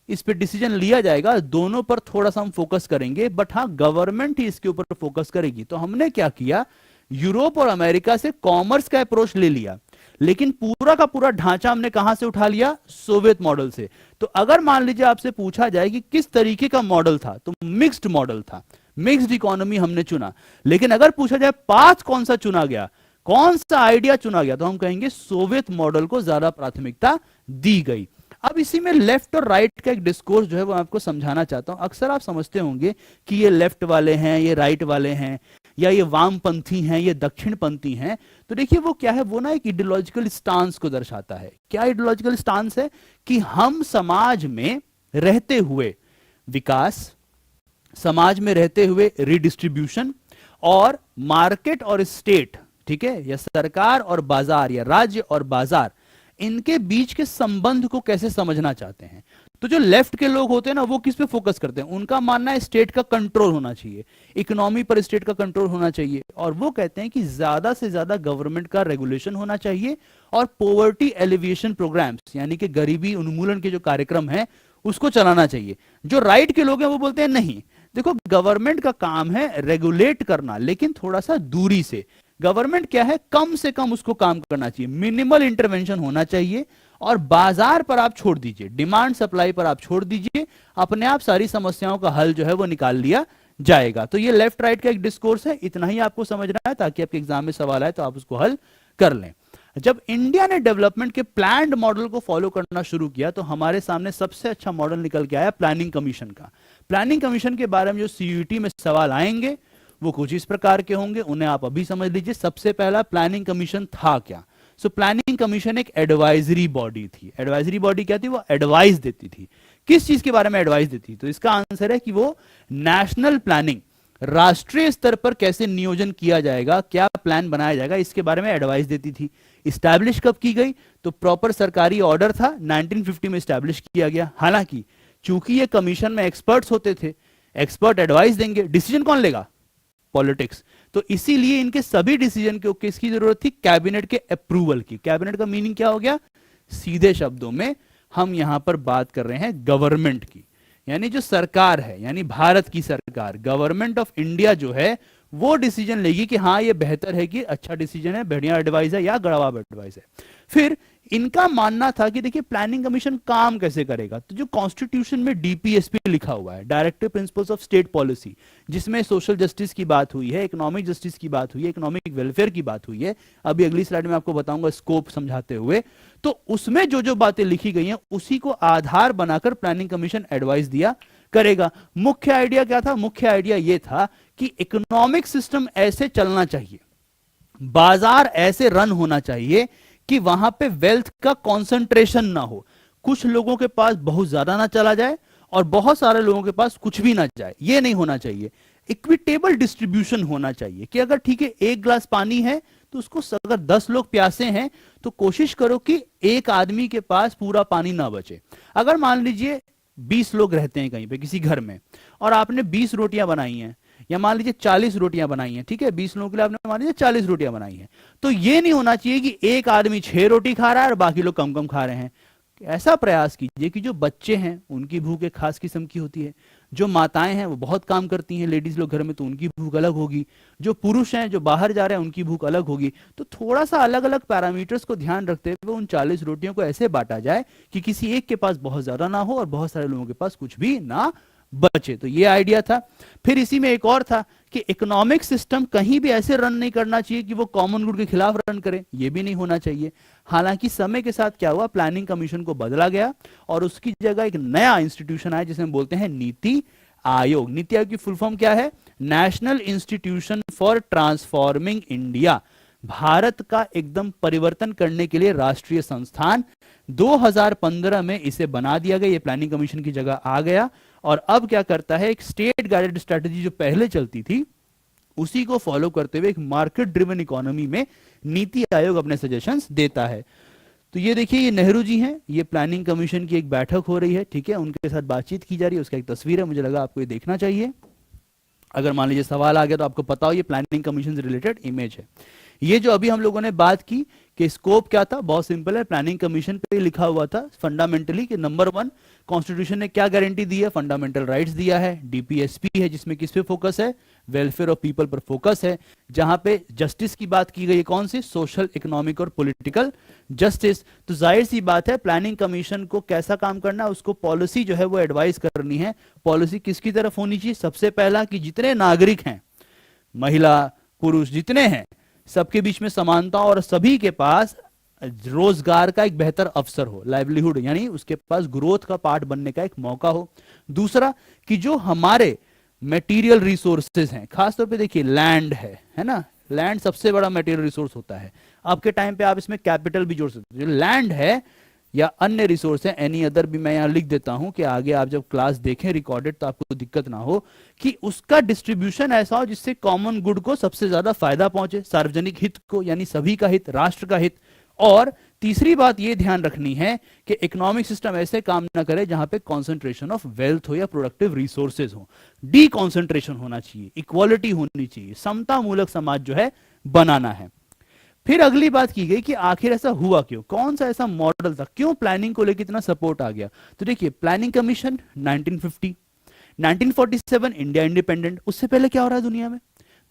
इस पे डिसीजन लिया जाएगा, दोनों पर थोड़ा सा हम फोकस करेंगे, बट हाँ गवर्नमेंट ही इसके ऊपर फोकस करेगी। तो हमने क्या किया, यूरोप और अमेरिका से कॉमर्स का अप्रोच ले लिया, लेकिन पूरा का पूरा ढांचा हमने कहां से उठा लिया, सोवियत मॉडल से। तो अगर मान लीजिए आपसे पूछा जाए कि किस तरीके का मॉडल था, तो मिक्स्ड मॉडल था, मिक्स्ड इकोनॉमी हमने चुना। लेकिन अगर पूछा जाए पाथ कौन सा चुना गया, कौन सा आइडिया चुना गया, तो हम कहेंगे सोवियत मॉडल को ज्यादा प्राथमिकता दी गई। अब इसी में लेफ्ट और राइट का एक डिस्कोर्स जो है वो आपको समझाना चाहता हूं। अक्सर आप समझते होंगे कि ये लेफ्ट वाले हैं, ये राइट वाले हैं, या ये वामपंथी हैं, ये दक्षिणपंथी हैं। तो देखिए वो क्या है, वो ना एक आइडियोलॉजिकल स्टांस को दर्शाता है। क्या आइडियोलॉजिकल स्टांस है कि हम समाज में रहते हुए विकास, समाज में रहते हुए रिडिस्ट्रीब्यूशन, और मार्केट और स्टेट, ठीक है, या सरकार और बाजार, या राज्य और बाजार, इनके बीच के संबंध को कैसे समझना चाहते हैं। तो जो लेफ्ट के लोग होते हैं ना, वो किस पे फोकस करते हैं, उनका मानना है स्टेट का कंट्रोल होना चाहिए, इकोनॉमी पर स्टेट का कंट्रोल होना चाहिए, और वो कहते हैं कि ज्यादा से ज्यादा गवर्नमेंट का रेगुलेशन होना चाहिए, और पॉवर्टी एलिविएशन प्रोग्राम्स, यानी कि गरीबी उन्मूलन के जो कार्यक्रम है उसको चलाना चाहिए। जो राइट के लोग हैं वो बोलते हैं नहीं, देखो गवर्नमेंट का काम है रेगुलेट करना, लेकिन थोड़ा सा दूरी से। गवर्नमेंट क्या है, कम से कम उसको काम करना चाहिए, मिनिमल इंटरवेंशन होना चाहिए, और बाजार पर आप छोड़ दीजिए, डिमांड सप्लाई पर आप छोड़ दीजिए, अपने आप सारी समस्याओं का हल जो है वो निकाल लिया जाएगा। तो ये लेफ्ट राइट का एक डिस्कोर्स है, इतना ही आपको समझना है ताकि आपके एग्जाम में सवाल आए तो आप उसको हल कर लें। जब इंडिया ने डेवलपमेंट के प्लान्ड मॉडल को फॉलो करना शुरू किया, तो हमारे सामने सबसे अच्छा मॉडल निकल के आया प्लानिंग कमीशन का। प्लानिंग कमीशन के बारे में जो सीयूईटी में सवाल आएंगे वो कुछ इस प्रकार के होंगे, उन्हें आप अभी समझ लीजिए। सबसे पहला, प्लानिंग कमीशन था क्या। सो प्लानिंग कमीशन एक एडवाइजरी बॉडी थी। एडवाइजरी बॉडी क्या थी, वो एडवाइस देती थी। किस चीज के बारे में एडवाइस देती? तो इसका आंसर है कि वो नेशनल प्लानिंग, राष्ट्रीय स्तर पर कैसे नियोजन किया जाएगा, क्या प्लान बनाया जाएगा, इसके बारे में एडवाइस देती थी। इस्टेब्लिश कब की गई? तो प्रॉपर सरकारी ऑर्डर था, 1950 में इस्टेब्लिश किया गया। हालांकि चूंकि ये कमीशन में एक्सपर्ट्स होते थे, एक्सपर्ट एडवाइस देंगे, डिसीजन कौन लेगा? पॉलिटिक्स। तो इसीलिए इनके सभी डिसीजन के किसकी जरूरत थी? कैबिनेट के अप्रूवल की। कैबिनेट का मीनिंग क्या हो गया? सीधे शब्दों में हम यहां पर बात कर रहे हैं गवर्नमेंट की, यानी जो सरकार है, यानी भारत की सरकार, गवर्नमेंट ऑफ इंडिया जो है, वो डिसीजन लेगी कि हाँ ये बेहतर है, कि अच्छा डिसीजन है, बढ़िया एडवाइस है, या गड़वाब एडवाइस है। फिर इनका मानना था कि देखिए प्लानिंग कमीशन काम कैसे करेगा। तो जो कॉन्स्टिट्यूशन में डीपीएसपी लिखा हुआ है, directive principles of state policy, जिसमें सोशल जस्टिस की बात हुई है, इकोनॉमिक जस्टिस की बात हुई है, इकोनॉमिक वेलफेयर की बात हुई है, अभी अगली स्लाइड में आपको बताऊंगा स्कोप समझाते हुए। तो उसमें जो जो बातें लिखी गई हैं उसी को आधार बनाकर प्लानिंग कमीशन एडवाइस दिया करेगा। मुख्य आइडिया क्या था? मुख्य आइडिया यह था कि इकोनॉमिक सिस्टम ऐसे चलना चाहिए, बाजार ऐसे रन होना चाहिए कि वहां पे वेल्थ का कंसंट्रेशन ना हो, कुछ लोगों के पास बहुत ज्यादा ना चला जाए और बहुत सारे लोगों के पास कुछ भी ना जाए, ये नहीं होना चाहिए। इक्विटेबल डिस्ट्रीब्यूशन होना चाहिए कि अगर ठीक है एक गिलास पानी है तो उसको, अगर 10 लोग प्यासे हैं तो कोशिश करो कि एक आदमी के पास पूरा पानी ना बचे। अगर मान लीजिए 20 लोग रहते हैं कहीं पे किसी घर में और आपने 20 रोटियां बनाई हैं, या मान लीजिए 40 रोटियां बनाई हैं, ठीक है, 20 लोगों के लिए आपने मान लीजिए 40 रोटियां बनाई हैं, तो ये नहीं होना चाहिए कि एक आदमी 6 रोटी खा रहा है और बाकी लोग कम कम खा रहे हैं। ऐसा प्रयास कीजिए कि जो बच्चे हैं उनकी भूख एक खास किस्म की होती है, जो माताएं हैं वो बहुत काम करती हैं, लेडीज लोग घर में, तो उनकी भूख अलग होगी। जो पुरुष हैं जो बाहर जा रहे हैं उनकी भूख अलग होगी। तो थोड़ा सा अलग अलग पैरामीटर्स को ध्यान रखते हुए उन 40 रोटियों को ऐसे बांटा जाए कि किसी एक के पास बहुत ज्यादा ना हो और बहुत सारे लोगों के पास कुछ भी ना बचे। तो ये आइडिया था। फिर इसी में एक और था कि इकोनॉमिक सिस्टम कहीं भी ऐसे रन नहीं करना चाहिए कि वो कॉमन गुड के खिलाफ रन करे, ये भी नहीं होना चाहिए। हालांकि समय के साथ क्या हुआ, प्लानिंग कमीशन को बदला गया और उसकी जगह एक नया इंस्टीट्यूशन आया जिसे हम बोलते हैं नीति आयोग। नीति आयोग की फुल फॉर्म क्या है? National institution for transforming India. Bharat का एकदम परिवर्तन करने के लिए राष्ट्रीय संस्थान। 2015 में इसे बना दिया गया, ये प्लानिंग कमीशन की जगह आ गया। और अब क्या करता है, एक स्टेट गाइडेड स्ट्रेटजी जो पहले चलती थी उसी को फॉलो करते हुए एक मार्केट ड्रिवन इकोनॉमी में नीति आयोग अपने सजेशंस देता है। तो ये देखिए, ये नेहरू जी हैं, ये प्लानिंग कमीशन की एक बैठक हो रही है, ठीक है, उनके साथ बातचीत की जा रही है, उसका एक तस्वीर है, मुझे लगा आपको ये देखना चाहिए। अगर मान लीजिए सवाल आ गया तो आपको पता हो ये प्लानिंग कमीशन से रिलेटेड इमेज है। ये जो अभी हम लोगों ने बात की कि स्कोप क्या था, बहुत सिंपल है, प्लानिंग कमीशन पे लिखा हुआ था फंडामेंटली कि नंबर 1, कॉन्स्टिट्यूशन ने क्या गारंटी दी है, फंडामेंटल राइट्स दिया है। डीपीएसपी है जिसमें किस पे फोकस है, वेलफेयर ऑफ पीपल पर फोकस है। जहां पे जस्टिस की बात की गई है, कौन सी, सोशल, इकोनॉमिक और पॉलिटिकल जस्टिस। तो जाहिर सी बात है प्लानिंग कमीशन को कैसा काम करना है, उसको पॉलिसी जो है वो एडवाइस करनी है। पॉलिसी किसकी तरफ होनी चाहिए, सबसे पहला कि जितने नागरिक हैं, महिला पुरुष जितने हैं, सबके बीच में समानता और सभी के पास रोजगार का एक बेहतर अवसर हो, लाइवलीहुड, यानी उसके पास ग्रोथ का पार्ट बनने का एक मौका हो। दूसरा कि जो हमारे मटेरियल रिसोर्सेज हैं, खासतौर पे देखिए लैंड है ना, लैंड सबसे बड़ा मटेरियल रिसोर्स होता है। आपके टाइम पे आप इसमें कैपिटल भी जोड़ सकते हो। जो लैंड है या अन्य रिसोर्स है, एनी अदर भी मैं यहां लिख देता हूं कि आगे आप जब क्लास देखें रिकॉर्डेड तो आपको दिक्कत ना हो, कि उसका डिस्ट्रीब्यूशन ऐसा हो जिससे कॉमन गुड को सबसे ज्यादा फायदा पहुंचे, सार्वजनिक हित को, यानी सभी का हित, राष्ट्र का हित। और तीसरी बात यह ध्यान रखनी है कि इकोनॉमिक सिस्टम ऐसे काम ना करे जहां पे कॉन्सेंट्रेशन ऑफ वेल्थ हो या प्रोडक्टिव रिसोर्सेज हो। डी कॉन्सेंट्रेशन होना चाहिए, इक्वालिटी होनी चाहिए, समता मूलक समाज जो है बनाना है। फिर अगली बात की गई कि आखिर ऐसा हुआ क्यों, कौन सा ऐसा मॉडल था, क्यों प्लानिंग को लेकर इतना सपोर्ट आ गया। तो देखिए, प्लानिंग कमीशन 1950, 1947 इंडिया इंडिपेंडेंट। उससे पहले क्या हो रहा है दुनिया में,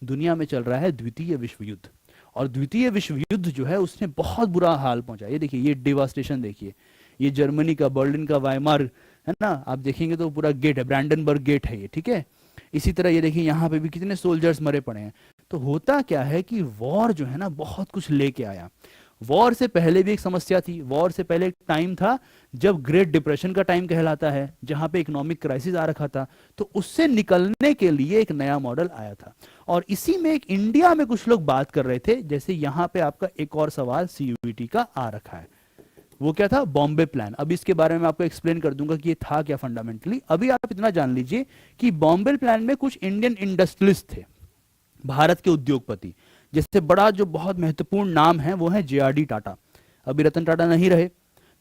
दुनिया में चल रहा है द्वितीय विश्व युद्ध। और द्वितीय विश्व युद्ध जो है उसने बहुत बुरा हाल पहुंचा। ये देखिए, ये डिवास्टेशन देखिए, ये जर्मनी का, बर्लिन का वाइमार है ना, आप देखेंगे तो पूरा गेट है, ब्रांडनबर्ग गेट है ये, ठीक है। इसी तरह ये देखिए यहाँ पे भी कितने सोल्जर्स मरे पड़े हैं। तो होता क्या है कि वॉर जो है ना बहुत कुछ लेके आया। वॉर से पहले भी एक समस्या थी, वॉर से पहले एक टाइम था जब ग्रेट डिप्रेशन का टाइम कहलाता है, जहां पे इकोनॉमिक क्राइसिस आ रखा था। तो उससे निकलने के लिए एक नया मॉडल आया था। और इसी में एक इंडिया में कुछ लोग बात कर रहे थे, जैसे यहां पे आपका एक और सवाल सीयूईटी का आ रखा है, वो क्या था, बॉम्बे प्लान। अब इसके बारे में आपको एक्सप्लेन कर दूंगा कि ये था क्या फंडामेंटली। अभी आप इतना जान लीजिए कि बॉम्बे प्लान में कुछ इंडियन इंडस्ट्रियलिस्ट थे, भारत के उद्योगपति। जैसे बड़ा जो बहुत महत्वपूर्ण नाम है वो है जेआरडी टाटा। अभी रतन टाटा नहीं रहे,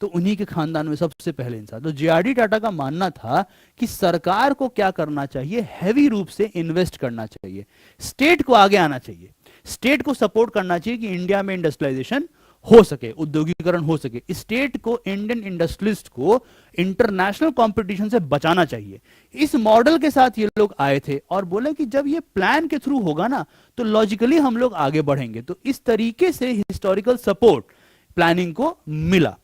तो उन्हीं के खानदान में सबसे पहले इंसान। तो जेआरडी टाटा का मानना था कि सरकार को क्या करना चाहिए, हैवी रूप से इन्वेस्ट करना चाहिए, स्टेट को आगे आना चाहिए, स्टेट को सपोर्ट करना चाहिए कि इंडिया में इंडस्ट्रियलाइजेशन हो सके, उद्योगीकरण हो सके। स्टेट को, इंडियन इंडस्ट्रियलिस्ट को इंटरनेशनल कंपटीशन से बचाना चाहिए। इस मॉडल के साथ ये लोग आए थे और बोले कि जब ये प्लान के थ्रू होगा ना तो लॉजिकली हम लोग आगे बढ़ेंगे। तो इस तरीके से हिस्टोरिकल सपोर्ट प्लानिंग को मिला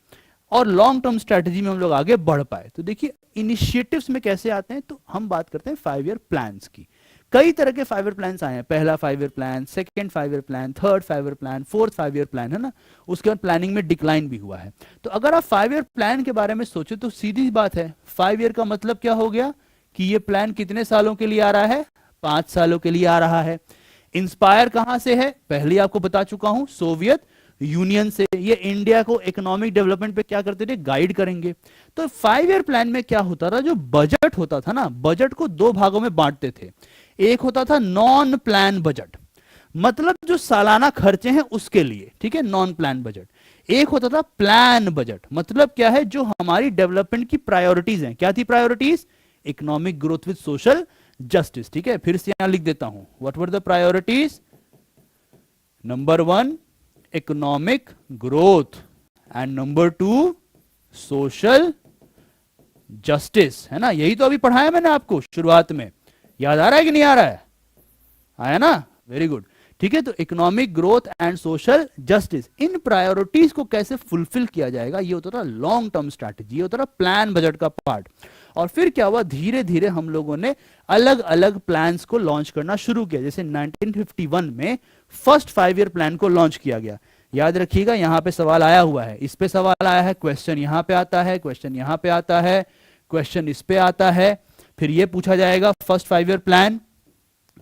और लॉन्ग टर्म स्ट्रेटजी में हम लोग आगे बढ़ पाए। तो देखिए इनिशिएटिव्स में कैसे आते हैं, तो हम बात करते हैं 5 ईयर प्लान्स की। कई तरह के 5 ईयर प्लान्स आए हैं, पहला 5 year plan, second 5 year plan, third 5 year plan, fourth 5 year plan, है ना। उसके बाद प्लानिंग में डिक्लाइन भी हुआ है। तो अगर आप 5 ईयर प्लान के बारे में सोचे तो सीधी बात है, 5 ईयर का मतलब क्या हो गया कि ये प्लान कितने सालों के लिए आ रहा है, 5 सालों के लिए आ रहा है। इंस्पायर कहां से है, पहले आपको बता चुका हूं, सोवियत यूनियन से। ये इंडिया को इकोनॉमिक डेवलपमेंट पे क्या करते थे, गाइड करेंगे। तो 5 ईयर प्लान में क्या होता था, जो बजट होता था ना, बजट को 2 भागों में बांटते थे। एक होता था नॉन प्लान बजट, मतलब जो सालाना खर्चे हैं उसके लिए, ठीक है, नॉन प्लान बजट। एक होता था प्लान बजट, मतलब क्या है, जो हमारी डेवलपमेंट की प्रायोरिटीज हैं। क्या थी priorities, economic growth with social justice, ठीक है। फिर से यहां लिख देता हूं, what were the priorities, number 1 economic growth and number 2 social justice, है ना, यही तो अभी पढ़ाया मैंने आपको शुरुआत में, याद आ रहा है कि नहीं आ रहा है? आया ना, वेरी गुड। ठीक है, तो economic growth and social justice, in priorities को कैसे फुलफिल किया जाएगा, ये होता था लॉन्ग टर्म स्ट्रैटेजी, ये होता था प्लान बजट का पार्ट। और फिर क्या हुआ, धीरे धीरे हम लोगों ने अलग अलग प्लान्स को लॉन्च करना शुरू किया। जैसे 1951 में फर्स्ट 5 ईयर प्लान को लॉन्च किया गया। याद रखिएगा, यहां पे सवाल आया हुआ है, इस पे सवाल आया है, क्वेश्चन यहां पे आता है, क्वेश्चन यहां पे आता है, क्वेश्चन इस पे आता है, फिर ये पूछा जाएगा फर्स्ट 5 ईयर प्लान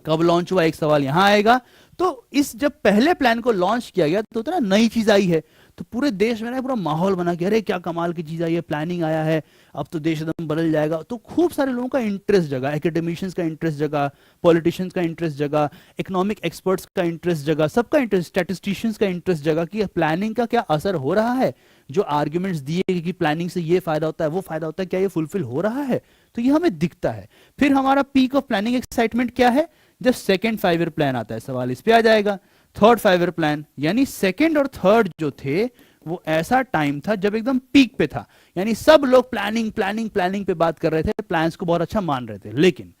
कब लॉन्च हुआ, एक सवाल यहां आएगा। तो इस जब पहले प्लान को लॉन्च किया गया तो उतना नई चीज आई है, तो पूरे देश में ना पूरा माहौल बना कि अरे क्या कमाल की चीज आई है, प्लानिंग आया है, अब तो देश एकदम बदल जाएगा। तो खूब सारे लोगों का इंटरेस्ट जगा, एकेडमिशियंस का इंटरेस्ट जगा, पॉलिटिशियंस का इंटरेस्ट जगा, इकोनॉमिक एक्सपर्ट्स का इंटरेस्ट जगा, सबका इंटरेस्ट, स्टैटिस्टिशियंस का इंटरेस्ट जगा कि प्लानिंग का क्या असर हो रहा है, जो आर्ग्यूमेंट्स दिए कि प्लानिंग से ये फायदा होता है वो फायदा होता है, क्या ये फुलफिल हो रहा है, तो ये हमें दिखता है। फिर हमारा पीक ऑफ प्लानिंग एक्साइटमेंट क्या है, जब सेकेंड 5 ईयर प्लान आता है, सवाल इस पे आ जाएगा। थर्ड 5 ईयर प्लान, यानी सेकेंड और थर्ड जो थे वो ऐसा टाइम था जब एकदम पीक पे था, यानी सब लोग प्लानिंग प्लानिंग प्लानिंग पे बात कर रहे थे, प्लान्स को बहुत अच्छा मान रहे थे। लेकिन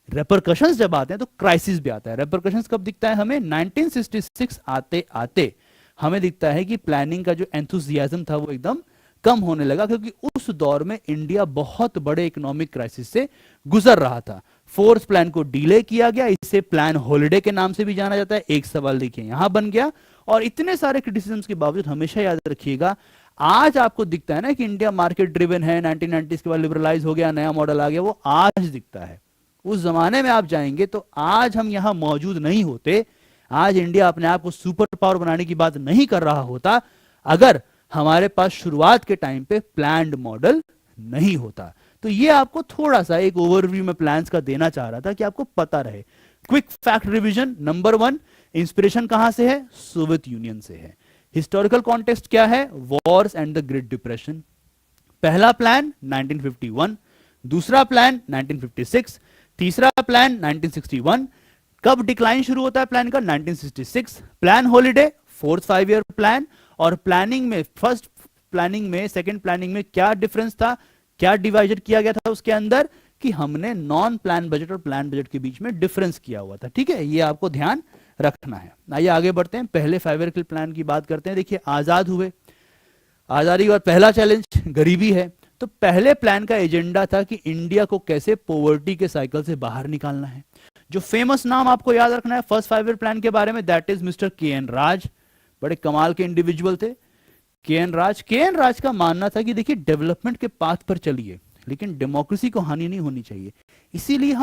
रेपरकशंस जब आते हैं तो क्राइसिस भी आता है। रेपरकशंस कब दिखता है हमें, 1966 आते आते हमें दिखता है कि प्लानिंग का जो एंथुजियाज्म था वो एकदम कम होने लगा, क्योंकि उस दौर में इंडिया बहुत बड़े इकोनॉमिक क्राइसिस से गुजर रहा था। फोर्थ प्लान को डिले किया गया, इसे प्लान हॉलिडे के नाम से भी जाना जाता है। एक सवाल देखिए यहां बन गया, और इतने सारे क्रिटिसिज्म्स के बावजूद हमेशा याद रखिएगा, आज आपको दिखता है ना कि इंडिया मार्केट ड्रिवन है, 1990s के बाद लिबरलाइज हो गया, नया मॉडल आ गया, वो आज दिखता है। उस जमाने में आप जाएंगे तो आज हम यहां मौजूद नहीं होते, आज इंडिया अपने आप को सुपर पावर बनाने की बात नहीं कर रहा होता अगर हमारे पास शुरुआत के टाइम पे प्लान्ड मॉडल नहीं होता। तो ये आपको थोड़ा सा एक ओवरव्यू में प्लान्स का देना चाह रहा था कि आपको पता रहे। Quick fact revision, number 1, inspiration कहां से है, सोवियत यूनियन से है। हिस्टोरिकल कॉन्टेक्स्ट क्या है, Wars and the great depression. पहला प्लान 1951, दूसरा प्लान 1956, तीसरा प्लान 1961। कब डिक्लाइन शुरू होता है प्लान का, 1966। Plan holiday, fourth 5 year plan. और प्लानिंग में, फर्स्ट प्लानिंग में सेकंड प्लानिंग में क्या डिफरेंस था, क्या डिवाइड किया गया था उसके अंदर, कि हमने नॉन प्लान बजट और प्लान बजट के बीच में डिफरेंस किया हुआ था। ठीक है, ये आपको ध्यान रखना है। आइए आगे बढ़ते हैं, पहले 5 ईयर के प्लान की बात करते हैं। देखिए, आजाद हुए, आजादी के बाद पहला चैलेंज गरीबी है। तो पहले प्लान का एजेंडा था कि इंडिया को कैसे पॉवर्टी के साइकिल से बाहर निकालना है। जो फेमस नाम आपको याद रखना है फर्स्ट 5 ईयर प्लान के बारे में, दैट इज मिस्टर के.एन. राज। बड़े कमाल के इंडिविजुअल थे के.एन. राज। के.एन. राज का मानना था कि देखिए, डेवलपमेंट के पाथ पर चलिए, लेकिन डेमोक्रेसी को हानि नहीं होनी चाहिए। इसीलिए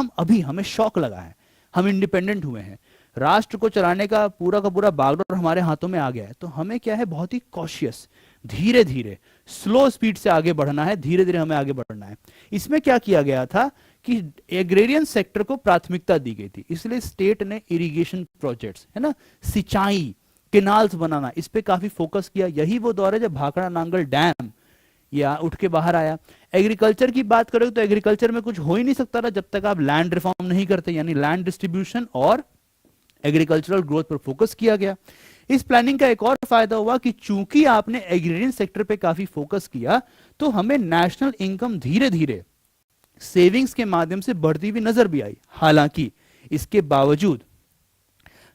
हमें शौक लगा है, हम इंडिपेंडेंट हुए हैं, राष्ट्र को चलाने का पूरा बागडोर हमारे हाथों में आ गया है, तो हमें क्या है, बहुत ही कॉशियस, धीरे धीरे, स्लो स्पीड से आगे बढ़ना है, धीरे धीरे हमें आगे बढ़ना है। इसमें क्या किया गया था कि एग्रेरियन सेक्टर को प्राथमिकता दी गई थी, इसलिए स्टेट ने इरिगेशन प्रोजेक्ट्स, है ना, सिंचाई, केनाल्स बनाना, इस पे काफी फोकस किया। यही वो दौर है जब भाखड़ा नांगल डैम या उठ के बाहर आया। एग्रीकल्चर की बात करें तो एग्रीकल्चर में कुछ हो ही नहीं सकता था जब तक आप लैंड रिफॉर्म नहीं करते, यानी लैंड डिस्ट्रीब्यूशन और एग्रीकल्चरल ग्रोथ पर फोकस किया गया। इस प्लानिंग का एक और फायदा हुआ कि चूंकि आपने एग्रीरियन सेक्टर पे काफी फोकस किया, तो हमें नेशनल इनकम धीरे धीरे सेविंग्स के माध्यम से बढ़ती हुई नजर भी आई। हालांकि इसके बावजूद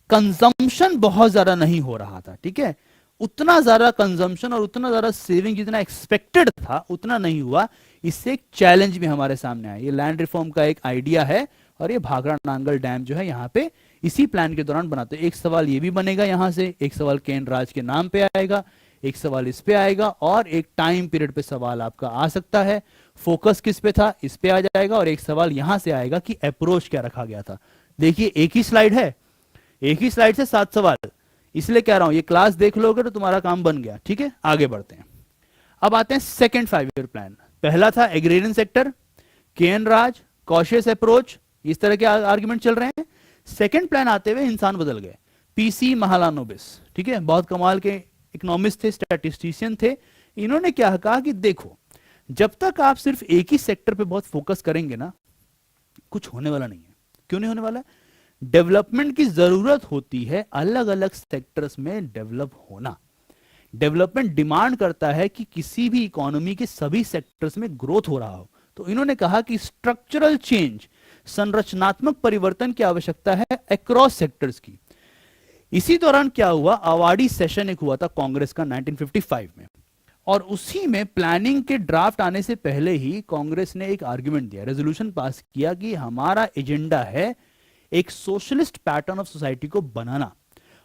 कंजम्पशन बहुत ज्यादा नहीं हो रहा था। ठीक है, उतना ज्यादा कंजम्पशन और उतना ज्यादा सेविंग जितना एक्सपेक्टेड था उतना नहीं हुआ। इससे एक चैलेंज भी हमारे सामने आया। ये लैंड रिफॉर्म का एक आइडिया है, और ये भाखड़ा नांगल डैम जो है यहाँ पे इसी प्लान के दौरान बनाते हैं। एक सवाल ये भी बनेगा यहां से, एक सवाल के.एन. राज के नाम पे आएगा, एक सवाल इस पे आएगा, और एक टाइम पीरियड पे सवाल आपका आ सकता है। फोकस किस पे था, इस पे आ जाएगा, और एक सवाल यहां से आएगा कि अप्रोच क्या रखा गया था। देखिए, एक ही स्लाइड है, एक ही स्लाइड से 7 सवाल, इसलिए कह रहा हूं ये क्लास देख लोगे तो तुम्हारा काम बन गया। ठीक है, आगे बढ़ते हैं। अब आते हैं सेकंड 5 ईयर प्लान। पहला था एग्रेरियन सेक्टर, के.एन. राज, कॉशियस अप्रोच, इस तरह के आर्गुमेंट चल रहे हैं। सेकंड प्लान आते हुए इंसान बदल गए, पीसी महालानोबिस। ठीक है, बहुत कमाल के इकोनॉमिस्ट थे, स्टैटिस्टिशियन थे। इन्होंने क्या कहा कि देखो, जब तक आप सिर्फ एक ही सेक्टर पे बहुत फोकस करेंगे ना, कुछ होने वाला नहीं है। क्यों नहीं होने वाला है? डेवलपमेंट की जरूरत होती है अलग अलग सेक्टर्स में डेवलप होना। डेवलपमेंट डिमांड करता है कि किसी भी इकोनॉमी के सभी सेक्टर्स में ग्रोथ हो रहा हो, तो इन्होंने कहा कि स्ट्रक्चरल चेंज, संरचनात्मक परिवर्तन की आवश्यकता है अक्रॉस सेक्टर्स की। इसी दौरान क्या हुआ, अवार्डी सेशन एक हुआ था कांग्रेस का 1955 में, और उसी में प्लानिंग के ड्राफ्ट आने से पहले ही कांग्रेस ने एक आर्गुमेंट दिया, रेजोल्यूशन पास किया कि हमारा एजेंडा है एक सोशलिस्ट पैटर्न ऑफ सोसाइटी को बनाना,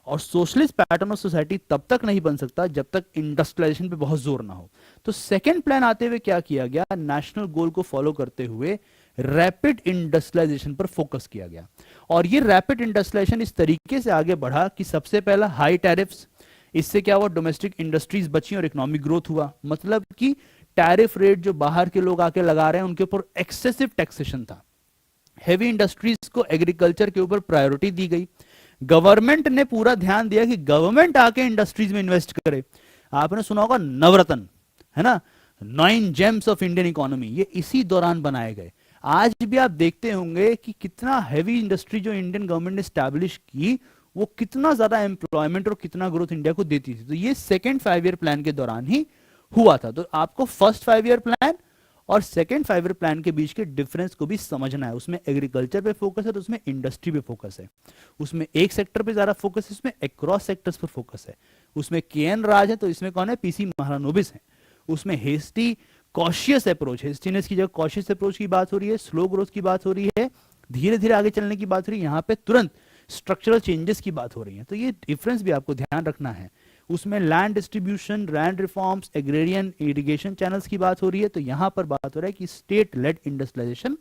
और सोशलिस्ट पैटर्न ऑफ सोसाइटी तब तक नहीं बन सकता जब तक इंडस्ट्रियलाइजेशन पे बहुत जोर ना हो। तो सेकेंड प्लान आते हुए क्या किया गया, नेशनल गोल को फॉलो करते हुए रैपिड इंडस्ट्रियलाइजेशन पर फोकस किया गया। और ये रैपिड इंडस्ट्रियलाइजेशन इस तरीके से आगे बढ़ा कि सबसे पहला हाई टैरिफ्स, इससे क्या हुआ, डोमेस्टिक इंडस्ट्रीज बची और इकोनॉमिक ग्रोथ हुआ। मतलब कि टैरिफ रेट जो बाहर के लोग आके लगा रहे हैं उनके ऊपर एक्सेसिव टैक्सेशन था। हेवी इंडस्ट्रीज को एग्रीकल्चर के ऊपर प्रायोरिटी दी गई। गवर्नमेंट ने पूरा ध्यान दिया कि गवर्नमेंट आके इंडस्ट्रीज में इन्वेस्ट करे। आपने सुना होगा नवरत्न, है ना, 9 जेम्स ऑफ इंडियन इकोनॉमी, ये इसी दौरान बनाए गए। आज भी आप देखते होंगे कि कितना हेवी इंडस्ट्री जो इंडियन गवर्नमेंट ने स्टैब्लिश की, वो कितना ज्यादा एम्प्लॉयमेंट और कितना ग्रोथ इंडिया को देती थी। तो ये सेकेंड 5 ईयर प्लान के दौरान ही हुआ था। तो आपको फर्स्ट 5 ईयर प्लान और सेकेंड 5 ईयर प्लान के बीच के डिफरेंस को भी समझना है। उसमें एग्रीकल्चर पे फोकस है तो उसमें इंडस्ट्री पे फोकस है, उसमें एक सेक्टर पे ज्यादा फोकस है, उसमें अक्रॉस सेक्टर्स पर फोकस है। उसमें के.एन. राज है तो इसमें कौन है, पी.सी. महालनोबिस है। उसमें हेस्टी कॉशियस अप्रोच, हेस्टीनेस की जगह कॉशियस अप्रोच की बात हो रही है, स्लो ग्रोथ की बात हो रही है, धीरे धीरे आगे चलने की बात हो रही है, यहाँ पे तुरंत स्ट्रक्चरल चेंजेस की बात हो रही है। तो ये डिफरेंस भी आपको ध्यान रखना है। उसमें land distribution, land reforms, agrarian irrigation channels की बात हो रही है, तो यहां पर बात हो रहा है कि स्टेट लेड इंडस्ट्रियलाइजेशन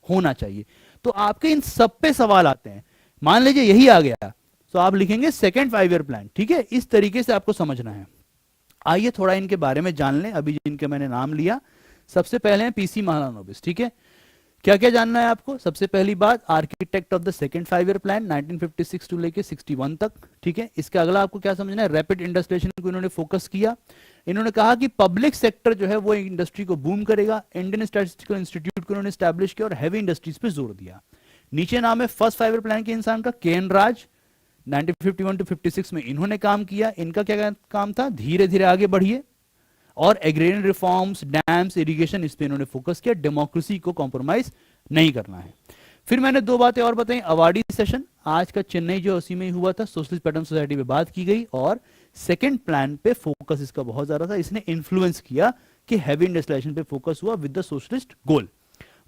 होना चाहिए। तो आपके इन सब पे सवाल आते हैं। मान लीजिए यही आ गया तो आप लिखेंगे सेकेंड 5 ईयर प्लान, ठीक है, इस तरीके से आपको समझना है। आइए थोड़ा इनके बारे में जान लें। अभी जिनके मैंने नाम लिया, सबसे पहले हैं पी.सी. महालनोबिस, ठीक है। क्या क्या जानना है आपको, सबसे पहली बात, architect of the second 5 year plan 1956 to लेके 61 तक, ठीक है। इसके अगला आपको क्या समझना है, रैपिड इंडस्ट्रियलाइजेशन को इन्होंने फोकस किया। इन्होंने कहा कि पब्लिक सेक्टर जो है वो इंडस्ट्री को बूम करेगा। इंडियन स्टैटिस्टिकल इंस्टीट्यूट को इन्होंने स्टैब्लिश किया और हैवी इंडस्ट्रीज पे जोर दिया। नीचे नाम है फर्स्ट 5 ईयर प्लान के इंसान का, के.एन. राज, 1951 टू 56 में इन्होंने काम किया। इनका क्या काम था, धीरे धीरे आगे बढ़िए, और एग्रेरियन रिफॉर्म्स, डैम्स, इरिगेशन, इस पे इन्होंने फोकस किया। डेमोक्रेसी को कॉम्प्रोमाइज नहीं करना है। फिर मैंने 2 बातें और बताई। अवार्डी सेशन आज का चेन्नई जो उसी में ही हुआ था, सोशलिस्ट पैटर्न सोसाइटी पे बात की गई, और सेकंड प्लान पे फोकस इसका बहुत ज्यादा था। इसने इन्फ्लुएंस किया कि हैवी इंडस्ट्रियलाइजेशन पे फोकस हुआ with the socialist goal.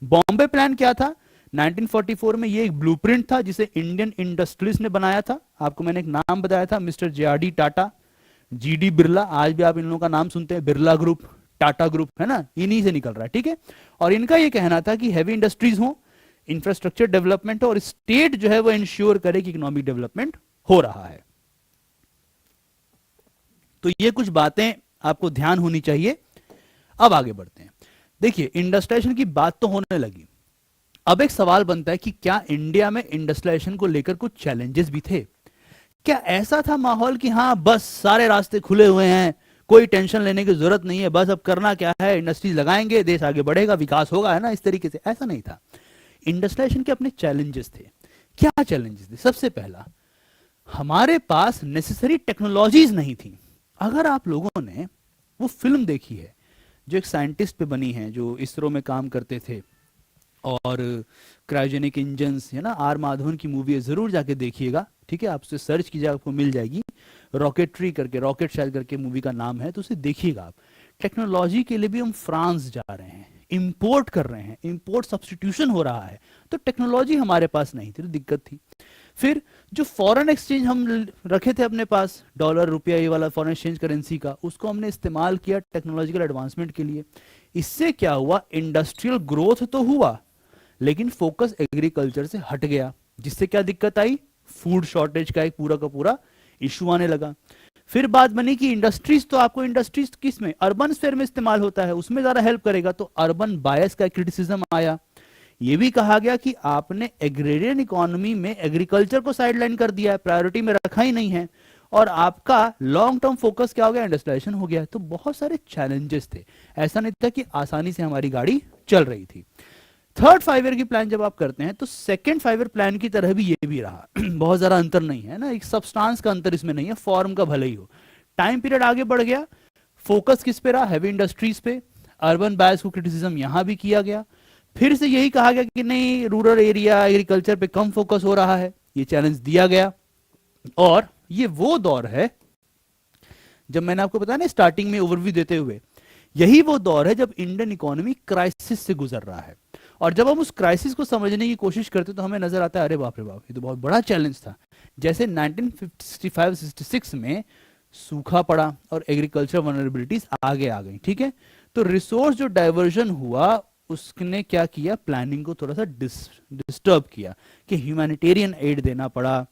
Bombay plan क्या था, 1944 में ये एक ब्लूप्रिंट था जिसे इंडियन इंडस्ट्रीज ने बनाया था। आपको मैंने एक नाम बताया था, mister JRD. Tata, GD. Birla, आज भी आप इन लोगों का नाम सुनते हैं, बिरला ग्रुप, टाटा ग्रुप, है ना, इन्हीं से निकल रहा है, ठीक है। और इनका ये कहना था कि हैवी इंडस्ट्रीज हो, इंफ्रास्ट्रक्चर डेवलपमेंट हो, और स्टेट जो है वो इंश्योर करे कि इकोनॉमिक डेवलपमेंट हो रहा है। तो ये कुछ बातें आपको ध्यान होनी चाहिए। अब आगे बढ़ते हैं। देखिए, इंडस्ट्रियलाइजेशन की बात तो होने लगी। अब एक सवाल बनता है कि क्या इंडिया में इंडस्ट्रियलाइजेशन को लेकर कुछ चैलेंजेस भी थे? क्या ऐसा था माहौल कि हाँ बस सारे रास्ते खुले हुए हैं, कोई टेंशन लेने की जरूरत नहीं है, बस अब करना क्या है, इंडस्ट्रीज लगाएंगे, देश आगे बढ़ेगा, विकास होगा, है ना, इस तरीके से? ऐसा नहीं था। इंडस्ट्रियलाइजेशन के अपने चैलेंजेस थे। क्या चैलेंजेस थे? सबसे पहला, हमारे पास नेसेसरी टेक्नोलॉजीज नहीं थी। अगर आप लोगों ने वो फिल्म देखी है जो एक साइंटिस्ट पे बनी है, जो इसरो में काम करते थे, और क्रायोजेनिक इंजन्स, है ना, आर माधवन की मूवी है, जरूर जाके देखिएगा, ठीक है। आप उसे सर्च कीजिए, आपको मिल जाएगी, रॉकेटरी करके, रॉकेट शायद करके मूवी का नाम है, तो उसे देखिएगा आप। टेक्नोलॉजी के लिए भी हम फ्रांस जा रहे हैं, इंपोर्ट कर रहे हैं, इंपोर्ट सब्स्टिट्यूशन हो रहा है, तो टेक्नोलॉजी हमारे पास नहीं थी, तो दिक्कत थी। फिर जो फॉरेन एक्सचेंज हम रखे थे अपने पास, डॉलर, रुपया, ये वाला फॉरेन एक्सचेंज करेंसी का, उसको हमने इस्तेमाल किया टेक्नोलॉजिकल एडवांसमेंट के लिए। इससे क्या हुआ, इंडस्ट्रियल ग्रोथ तो हुआ, लेकिन फोकस एग्रीकल्चर से हट गया, जिससे क्या दिक्कत आई, फूड शॉर्टेज का एक पूरा का पूरा इशू आने लगा। फिर बात बनी कि इंडस्ट्रीज, तो आपको इंडस्ट्रीज किस में, अर्बन स्फीयर में इस्तेमाल होता है, उसमें ज्यादा हेल्प करेगा, तो अर्बन बायस का क्रिटिसिज्म आया। यह भी कहा गया कि आपने एग्रेरियन इकोनॉमी में एग्रीकल्चर को साइडलाइन कर दिया है, प्रायोरिटी में रखा ही नहीं है, और आपका लॉन्ग टर्म फोकस क्या हो गया, इंडस्ट्रियलाइजेशन हो गया। तो बहुत सारे चैलेंजेस थे, ऐसा नहीं था कि आसानी से हमारी गाड़ी चल रही थी। थर्ड 5 ईयर की प्लान जब आप करते हैं तो सेकंड 5 ईयर प्लान की तरह भी ये भी रहा। बहुत ज्यादा अंतर नहीं है ना, एक सब्सटेंस का अंतर इसमें नहीं है, फॉर्म का भले ही हो। टाइम पीरियड आगे बढ़ गया, फोकस किस पे रहा, हैवी इंडस्ट्रीज पे। अर्बन बायस को क्रिटिसिज्म यहां भी किया गया। फिर से यही कहा गया कि नहीं, रूरल एरिया एग्रीकल्चर पे कम फोकस हो रहा है, ये चैलेंज दिया गया। और ये वो दौर है, जब मैंने आपको बताया ना स्टार्टिंग में ओवरव्यू देते हुए, यही वो दौर है जब इंडियन इकोनॉमी क्राइसिस से गुजर रहा है। और जब हम उस क्राइसिस को समझने की कोशिश करते तो हमें नजर आता है, अरे बाप रे बाप, ये तो बहुत बड़ा चैलेंज था। जैसे 1965-66 में सूखा पड़ा और एग्रीकल्चर वनरेबिलिटीज आगे आ गई, ठीक है। तो रिसोर्स जो डाइवर्जन हुआ उसने क्या किया, प्लानिंग को थोड़ा सा डिस्टर्ब किया, कि ह्यूमैनिटेरियन एड देना पड़ा,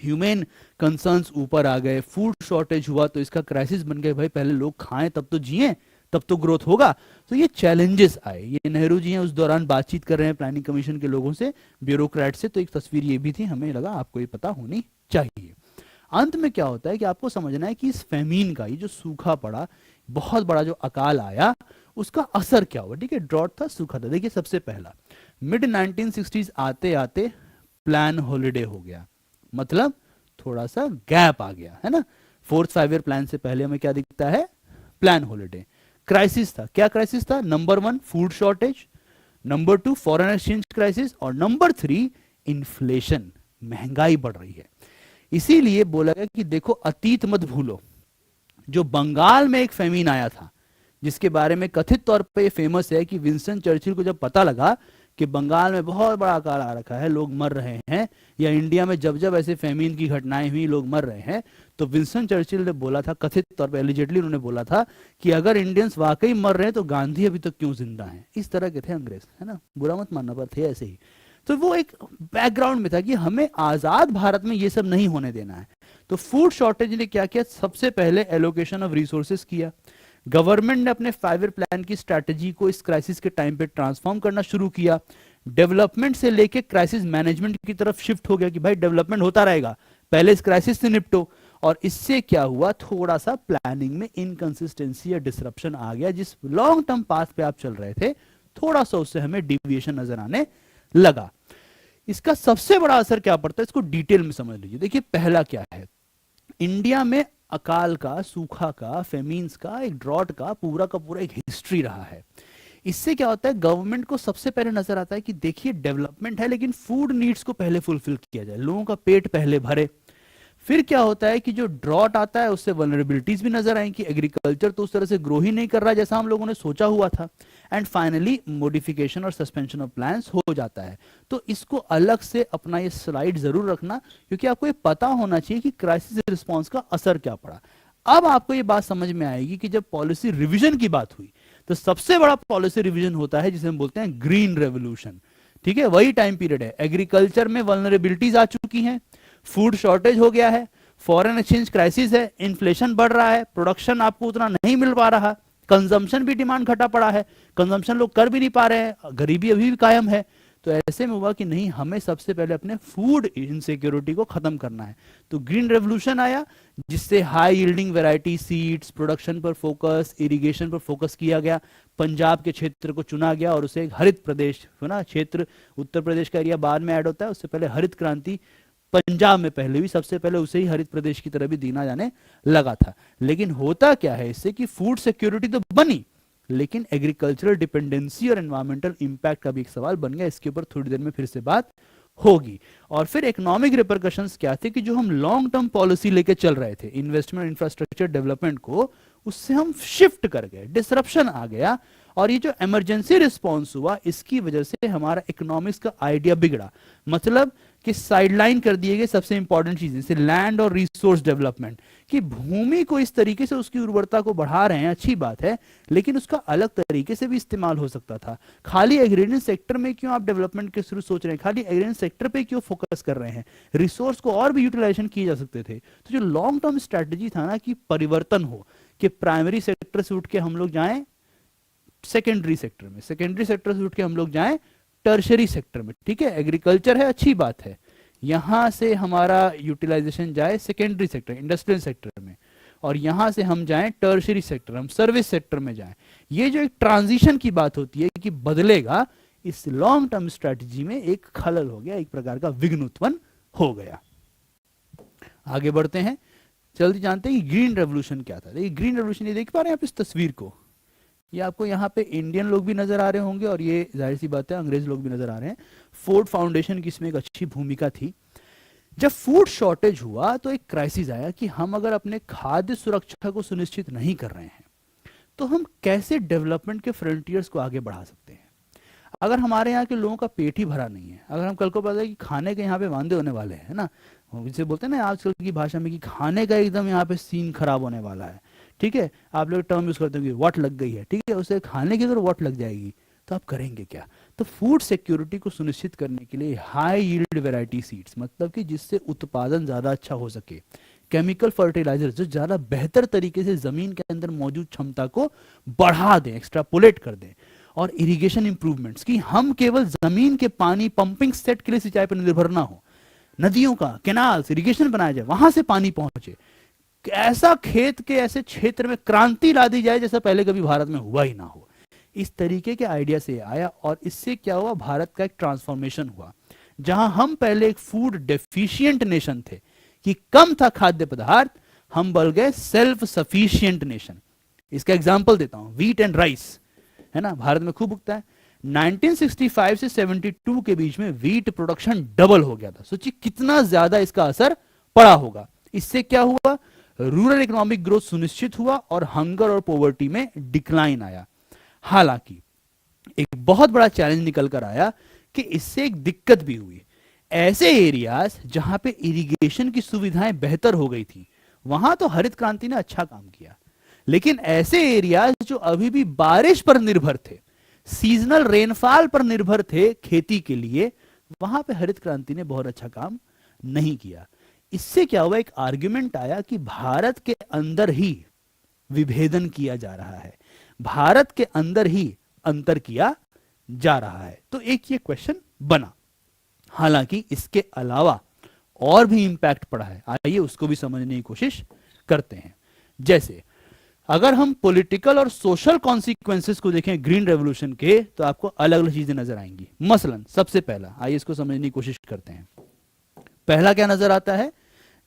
ह्यूमन कंसर्न्स ऊपर आ गए, फूड शॉर्टेज हुआ तो इसका क्राइसिस बन गया, भाई पहले लोग खाएं तब तो जिए, तब तो ग्रोथ होगा। तो ये चैलेंजेस आए। ये नेहरू जी हैं उस दौरान बातचीत कर रहे हैं प्लानिंग कमीशन के लोगों से, ब्यूरोक्रेट से, तो एक तस्वीर ये भी थी, हमें लगा आपको ये पता होनी चाहिए। अंत में क्या होता है कि आपको समझना है कि इस फेमीन का, ये जो सूखा पड़ा, बहुत बड़ा जो अकाल आया, उसका असर क्या हुआ, ठीक है। ड्रॉट था, सूखा था। देखिए सबसे पहला, मिड 1960s आते आते प्लान हॉलिडे हो गया, मतलब थोड़ा सा गैप आ गया, है ना। 4th 5 ईयर प्लान से पहले हमें क्या दिखता है, प्लान हॉलिडे। क्राइसिस था, क्या क्राइसिस था, number 1 food shortage, number 2 foreign exchange crisis, और नंबर 3 इन्फ्लेशन, महंगाई बढ़ रही है। इसीलिए बोला गया कि देखो अतीत मत भूलो। जो बंगाल में एक फेमीन आया था, जिसके बारे में कथित तौर पे फेमस है कि विंस्टन चर्चिल को जब पता लगा कि बंगाल में बहुत बड़ा अकाल आ रखा है, लोग मर रहे हैं, या इंडिया में जब जब ऐसे फेमीन की घटनाएं हुई लोग मर रहे हैं, तो विंस्टन चर्चिल ने बोला था, कथित तौर पे एलिजेडली उन्होंने बोला था कि अगर इंडियंस वाकई मर रहे हैं तो गांधी अभी तक क्यों जिंदा हैं। इस तरह के थे अंग्रेज, है ना, बुरा मत मानना, पर थे ऐसे ही। तो वो एक बैकग्राउंड में था कि हमें आजाद भारत में ये सब नहीं होने देना है। तो फूड शॉर्टेज ने क्या किया, सबसे पहले एलोकेशन ऑफ रिसोर्सेज किया। गवर्नमेंट ने अपने 5 ईयर प्लान की स्ट्रैटेजी को इस क्राइसिस के टाइम पे ट्रांसफॉर्म करना शुरू किया। डेवलपमेंट से लेके क्राइसिस मैनेजमेंट की तरफ शिफ्ट हो गया कि भाई डेवलपमेंट होता रहेगा, पहले इस क्राइसिस से निपटो। और इससे क्या हुआ, थोड़ा सा प्लानिंग में इनकंसिस्टेंसी या डिसरप्शन आ गया। जिस लॉन्ग टर्म पाथ पे आप चल रहे थे, थोड़ा सा उससे हमें डिविएशन नजर आने लगा। इसका सबसे बड़ा असर क्या पड़ता है, इसको डिटेल में समझ लीजिए। देखिए पहला क्या है, इंडिया में अकाल का, सूखा का, फेमीन्स का, एक ड्रॉट का पूरा एक हिस्ट्री रहा है। इससे क्या होता है, गवर्नमेंट को सबसे पहले नजर आता है कि देखिए डेवलपमेंट है लेकिन फूड नीड्स को पहले फुलफिल किया जाए, लोगों का पेट पहले भरे। फिर क्या होता है कि जो ड्रॉट आता है उससे वल्नरेबिलिटीज भी नजर आई कि एग्रीकल्चर तो उस तरह से ग्रो ही नहीं कर रहा जैसा हम लोगों ने सोचा हुआ था। एंड फाइनली मॉडिफिकेशन और सस्पेंशन ऑफ प्लान्स हो जाता है। तो इसको अलग से अपना ये स्लाइड जरूर रखना, क्योंकि आपको ये पता होना चाहिए कि क्राइसिस रिस्पॉन्स का असर क्या पड़ा। अब आपको ये बात समझ में आएगी कि जब पॉलिसी रिविजन की बात हुई तो सबसे बड़ा पॉलिसी रिवीजन होता है जिसे हम बोलते हैं ग्रीन रेवोल्यूशन, ठीक है। वही टाइम पीरियड है, एग्रीकल्चर में वल्नरेबिलिटीज आ चुकी हैं, फूड शॉर्टेज हो गया है, फॉरेन एक्सचेंज क्राइसिस है, इन्फ्लेशन बढ़ रहा है, प्रोडक्शन आपको उतना नहीं मिल पा रहा, कंजम्पशन भी डिमांड घटा पड़ा है, कंजम्पशन लोग कर भी नहीं पा रहे हैं, गरीबी अभी भी कायम है। तो ऐसे में हुआ कि नहीं, हमें सबसे पहले अपने फूड इनसिक्योरिटी को खत्म करना है। तो ग्रीन रेवोल्यूशन आया, जिससे high yielding variety seeds, production पर फोकस, इरिगेशन पर फोकस किया गया। पंजाब के क्षेत्र को चुना गया और उसे एक हरित प्रदेश, है ना, क्षेत्र, उत्तर प्रदेश का एरिया बाद में ऐड होता है, उससे पहले हरित क्रांति पंजाब में पहले भी, सबसे पहले उसे ही हरित प्रदेश की तरह भी दीना जाने लगा था। लेकिन होता क्या है इससे कि फूड सिक्योरिटी तो बनी, लेकिन एग्रीकल्चरल डिपेंडेंसी और एनवायरमेंटल इंपैक्ट का भी एक सवाल बन गया। इसके ऊपर थोड़ी देर में फिर से बात होगी। और फिर इकोनॉमिक रिपरकशंस क्या थे कि जो हम लॉन्ग टर्म पॉलिसी लेके चल रहे थे, इन्वेस्टमेंट इंफ्रास्ट्रक्चर डेवलपमेंट को, उससे हम शिफ्ट कर गए, डिसरप्शन आ गया। और ये जो इमरजेंसी रिस्पॉन्स हुआ, इसकी वजह से हमारा इकोनॉमिक्स का आइडिया बिगड़ा। मतलब कि साइडलाइन कर दिए गए सबसे इंपॉर्टेंट चीजें, जैसे लैंड और रिसोर्स डेवलपमेंट, कि भूमि को इस तरीके से उसकी उर्वरता को बढ़ा रहे हैं, अच्छी बात है, लेकिन उसका अलग तरीके से भी इस्तेमाल हो सकता था। खाली एग्रीरियन सेक्टर में क्यों आप डेवलपमेंट के शुरू सोच रहे हैं, खाली एग्रीरियन सेक्टर पे क्यों फोकस कर रहे हैं, रिसोर्स को और भी यूटिलाइजेशन किए जा सकते थे। तो जो लॉन्ग टर्म स्ट्रेटेजी था ना, कि परिवर्तन हो, कि प्राइमरी सेक्टर से उठ के हम लोग जाएं सेकेंडरी सेक्टर में, सेकेंडरी सेक्टर से उठ के हम लोग जाएं टर्शरी सेक्टर में, ठीक है। एग्रीकल्चर है, अच्छी बात है, यहां से हमारा यूटिलाइजेशन जाए सेकेंडरी सेक्टर, इंडस्ट्रियल सेक्टर में, और यहां से हम जाएं टर्शरी सेक्टर, हम सर्विस सेक्टर में जाएं। ये जो एक ट्रांजिशन की बात होती है कि बदलेगा, इस लॉन्ग टर्म स्ट्रेटजी में एक खलल हो गया, एक प्रकार का विघ्न उत्पन्न हो गया। आगे बढ़ते हैं, जल्दी जानते हैं ग्रीन रेवोल्यूशन क्या था। देखिए ग्रीन रेवोल्यूशन, ये देख पा रहे हैं आप इस तस्वीर को, ये आपको यहाँ पे इंडियन लोग भी नजर आ रहे होंगे और ये जाहिर सी बात है अंग्रेज लोग भी नजर आ रहे हैं। फोर्ड फाउंडेशन की इसमें एक अच्छी भूमिका थी। जब फूड शॉर्टेज हुआ तो एक क्राइसिस आया कि हम अगर अपने खाद्य सुरक्षा को सुनिश्चित नहीं कर रहे हैं तो हम कैसे डेवलपमेंट के फ्रंटियर्स को आगे बढ़ा सकते हैं। अगर हमारे यहाँ के लोगों का पेट ही भरा नहीं है, अगर हम कल को पता है कि खाने के यहाँ पे वांदे होने वाले हैं ना, जिसे बोलते हैं ना आजकल की भाषा में कि खाने का एकदम यहाँ पे सीन खराब होने वाला है, ठीक है, आप लोग टर्म यूज करते हो कि वॉट लग गई है, ठीक है, उसे खाने की अगर वॉट लग जाएगी तो आप करेंगे क्या। तो फूड सिक्योरिटी को सुनिश्चित करने के लिए हाई यील्ड वैरायटी सीड्स, मतलब कि जिससे उत्पादन ज्यादा अच्छा हो सके, केमिकल फर्टिलाइजर जो ज्यादा बेहतर तरीके से जमीन के अंदर मौजूद क्षमता को बढ़ा दें, एक्स्ट्रापोलेट कर दें, और इरिगेशन इंप्रूवमेंट्स कि हम केवल जमीन के पानी पंपिंग सेट के लिए सिंचाई पर निर्भर ना हो, नदियों का कैनाल्स इरिगेशन बनाया जाए, वहां से पानी पहुंचे, ऐसा खेत के ऐसे क्षेत्र में क्रांति ला दी जाए जैसा पहले कभी भारत में हुआ ही ना हो। इस तरीके के आइडिया से आया और इससे क्या हुआ, भारत का एक ट्रांसफॉर्मेशन हुआ। जहां हम पहले एक फूड डेफिशिएंट नेशन थे कि कम था खाद्य पदार्थ, हम बन गए सेल्फ सफिशिएंट नेशन। इसका एग्जांपल देता हूं, व्हीट एंड राइस है ना, भारत में खूब उगता है। 1965 से 72 के बीच में व्हीट प्रोडक्शन डबल हो गया था। सोचिए कितना ज्यादा इसका असर पड़ा होगा। इससे क्या हुआ, रूरल इकोनॉमिक ग्रोथ सुनिश्चित हुआ और हंगर और पॉवर्टी में डिक्लाइन आया। हालांकि एक बहुत बड़ा चैलेंज निकल कर आया कि इससे एक दिक्कत भी हुई। ऐसे एरियाज जहां पे इरिगेशन की सुविधाएं बेहतर हो गई थी, वहां तो हरित क्रांति ने अच्छा काम किया, लेकिन ऐसे एरियाज जो अभी भी बारिश पर निर्भर थे, सीजनल रेनफॉल पर निर्भर थे खेती के लिए, वहां पे हरित क्रांति ने बहुत अच्छा काम नहीं किया। इससे क्या हुआ, एक आर्ग्यूमेंट आया कि भारत के अंदर ही विभेदन किया जा रहा है, भारत के अंदर ही अंतर किया जा रहा है। तो एक ये क्वेश्चन बना। हालांकि इसके अलावा और भी इंपैक्ट पड़ा है, आइए उसको भी समझने की कोशिश करते हैं। जैसे अगर हम पॉलिटिकल और सोशल कॉन्सिक्वेंसेस को देखें ग्रीन रेवोल्यूशन के, तो आपको अलग अलग चीजें नजर आएंगी। मसलन सबसे पहला, आइए इसको समझने की कोशिश करते हैं। पहला क्या नजर आता है,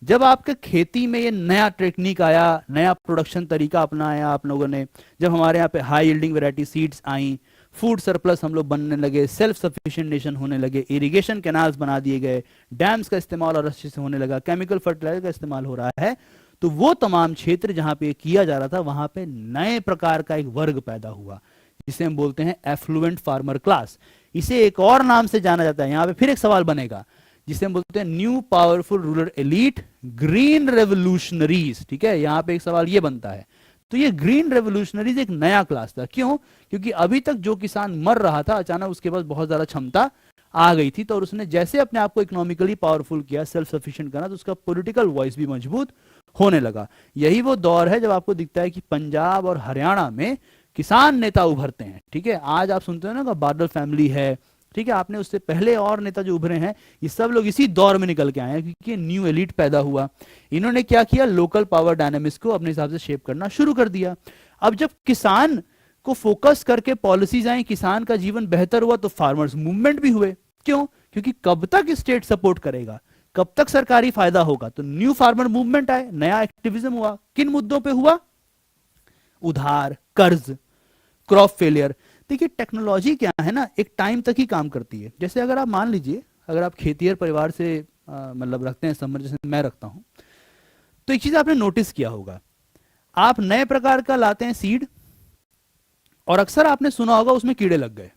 जब आपके खेती में ये नया टेक्निक आया, नया प्रोडक्शन तरीका अपनाया आप लोगों ने, जब हमारे यहाँ पे हाई यील्डिंग वैरायटी सीड्स आई, फूड सरप्लस हम लोग बनने लगे, सेल्फ सफिशिएंट नेशन होने लगे, इरिगेशन कैनाल्स बना दिए गए, डैम्स का इस्तेमाल और अच्छे से होने लगा, केमिकल फर्टिलाइजर का इस्तेमाल हो रहा है, तो वो तमाम क्षेत्र जहां पे किया जा रहा था वहां पे नए प्रकार का एक वर्ग पैदा हुआ जिसे हम बोलते हैं एफ्लुएंट फार्मर क्लास। इसे एक और नाम से जाना जाता है, यहां पे फिर एक सवाल बनेगा जिसे हम बोलते हैं new powerful rural elite, green revolutionaries. ठीक है, यहां पे एक सवाल ये बनता है। तो ये ग्रीन रेवोल्यूशनरीज एक नया क्लास था। क्यों? क्योंकि अभी तक जो किसान मर रहा था, अचानक उसके पास बहुत ज्यादा क्षमता आ गई थी, तो और उसने जैसे अपने आप को इकोनॉमिकली पावरफुल किया, सेल्फ सफिशिएंट करा, तो उसका पॉलिटिकल वॉइस भी मजबूत होने लगा। यही वो दौर है जब आपको दिखता है कि पंजाब और हरियाणा में किसान नेता उभरते हैं। ठीक है, आज आप सुनते हो ना बादल फैमिली है, ठीक है, आपने उससे पहले और नेता जो उभरे हैं, ये सब लोग इसी दौर में निकल के आए हैं क्योंकि न्यू एलिट पैदा हुआ। इन्होंने क्या किया, लोकल पावर डायनामिक्स को अपने हिसाब से शेप करना शुरू कर दिया। अब जब किसान को फोकस करके पॉलिसीज आई, किसान का जीवन बेहतर हुआ, तो फार्मर्स मूवमेंट भी हुए। क्यों? क्योंकि कब तक स्टेट सपोर्ट करेगा, कब तक सरकारी फायदा होगा, तो न्यू फार्मर मूवमेंट आए, नया एक्टिविज्म हुआ। किन मुद्दों पे हुआ? उधार, कर्ज, क्रॉप फेलियर। देखिए टेक्नोलॉजी क्या है ना, एक टाइम तक ही काम करती है। जैसे अगर आप मान लीजिए, अगर आप खेतिहर परिवार से मतलब रखते हैं संबंध, जैसे मैं रखता हूं, तो एक चीज आपने नोटिस किया होगा, आप नए प्रकार का लाते हैं सीड और अक्सर आपने सुना होगा उसमें कीड़े लग गए।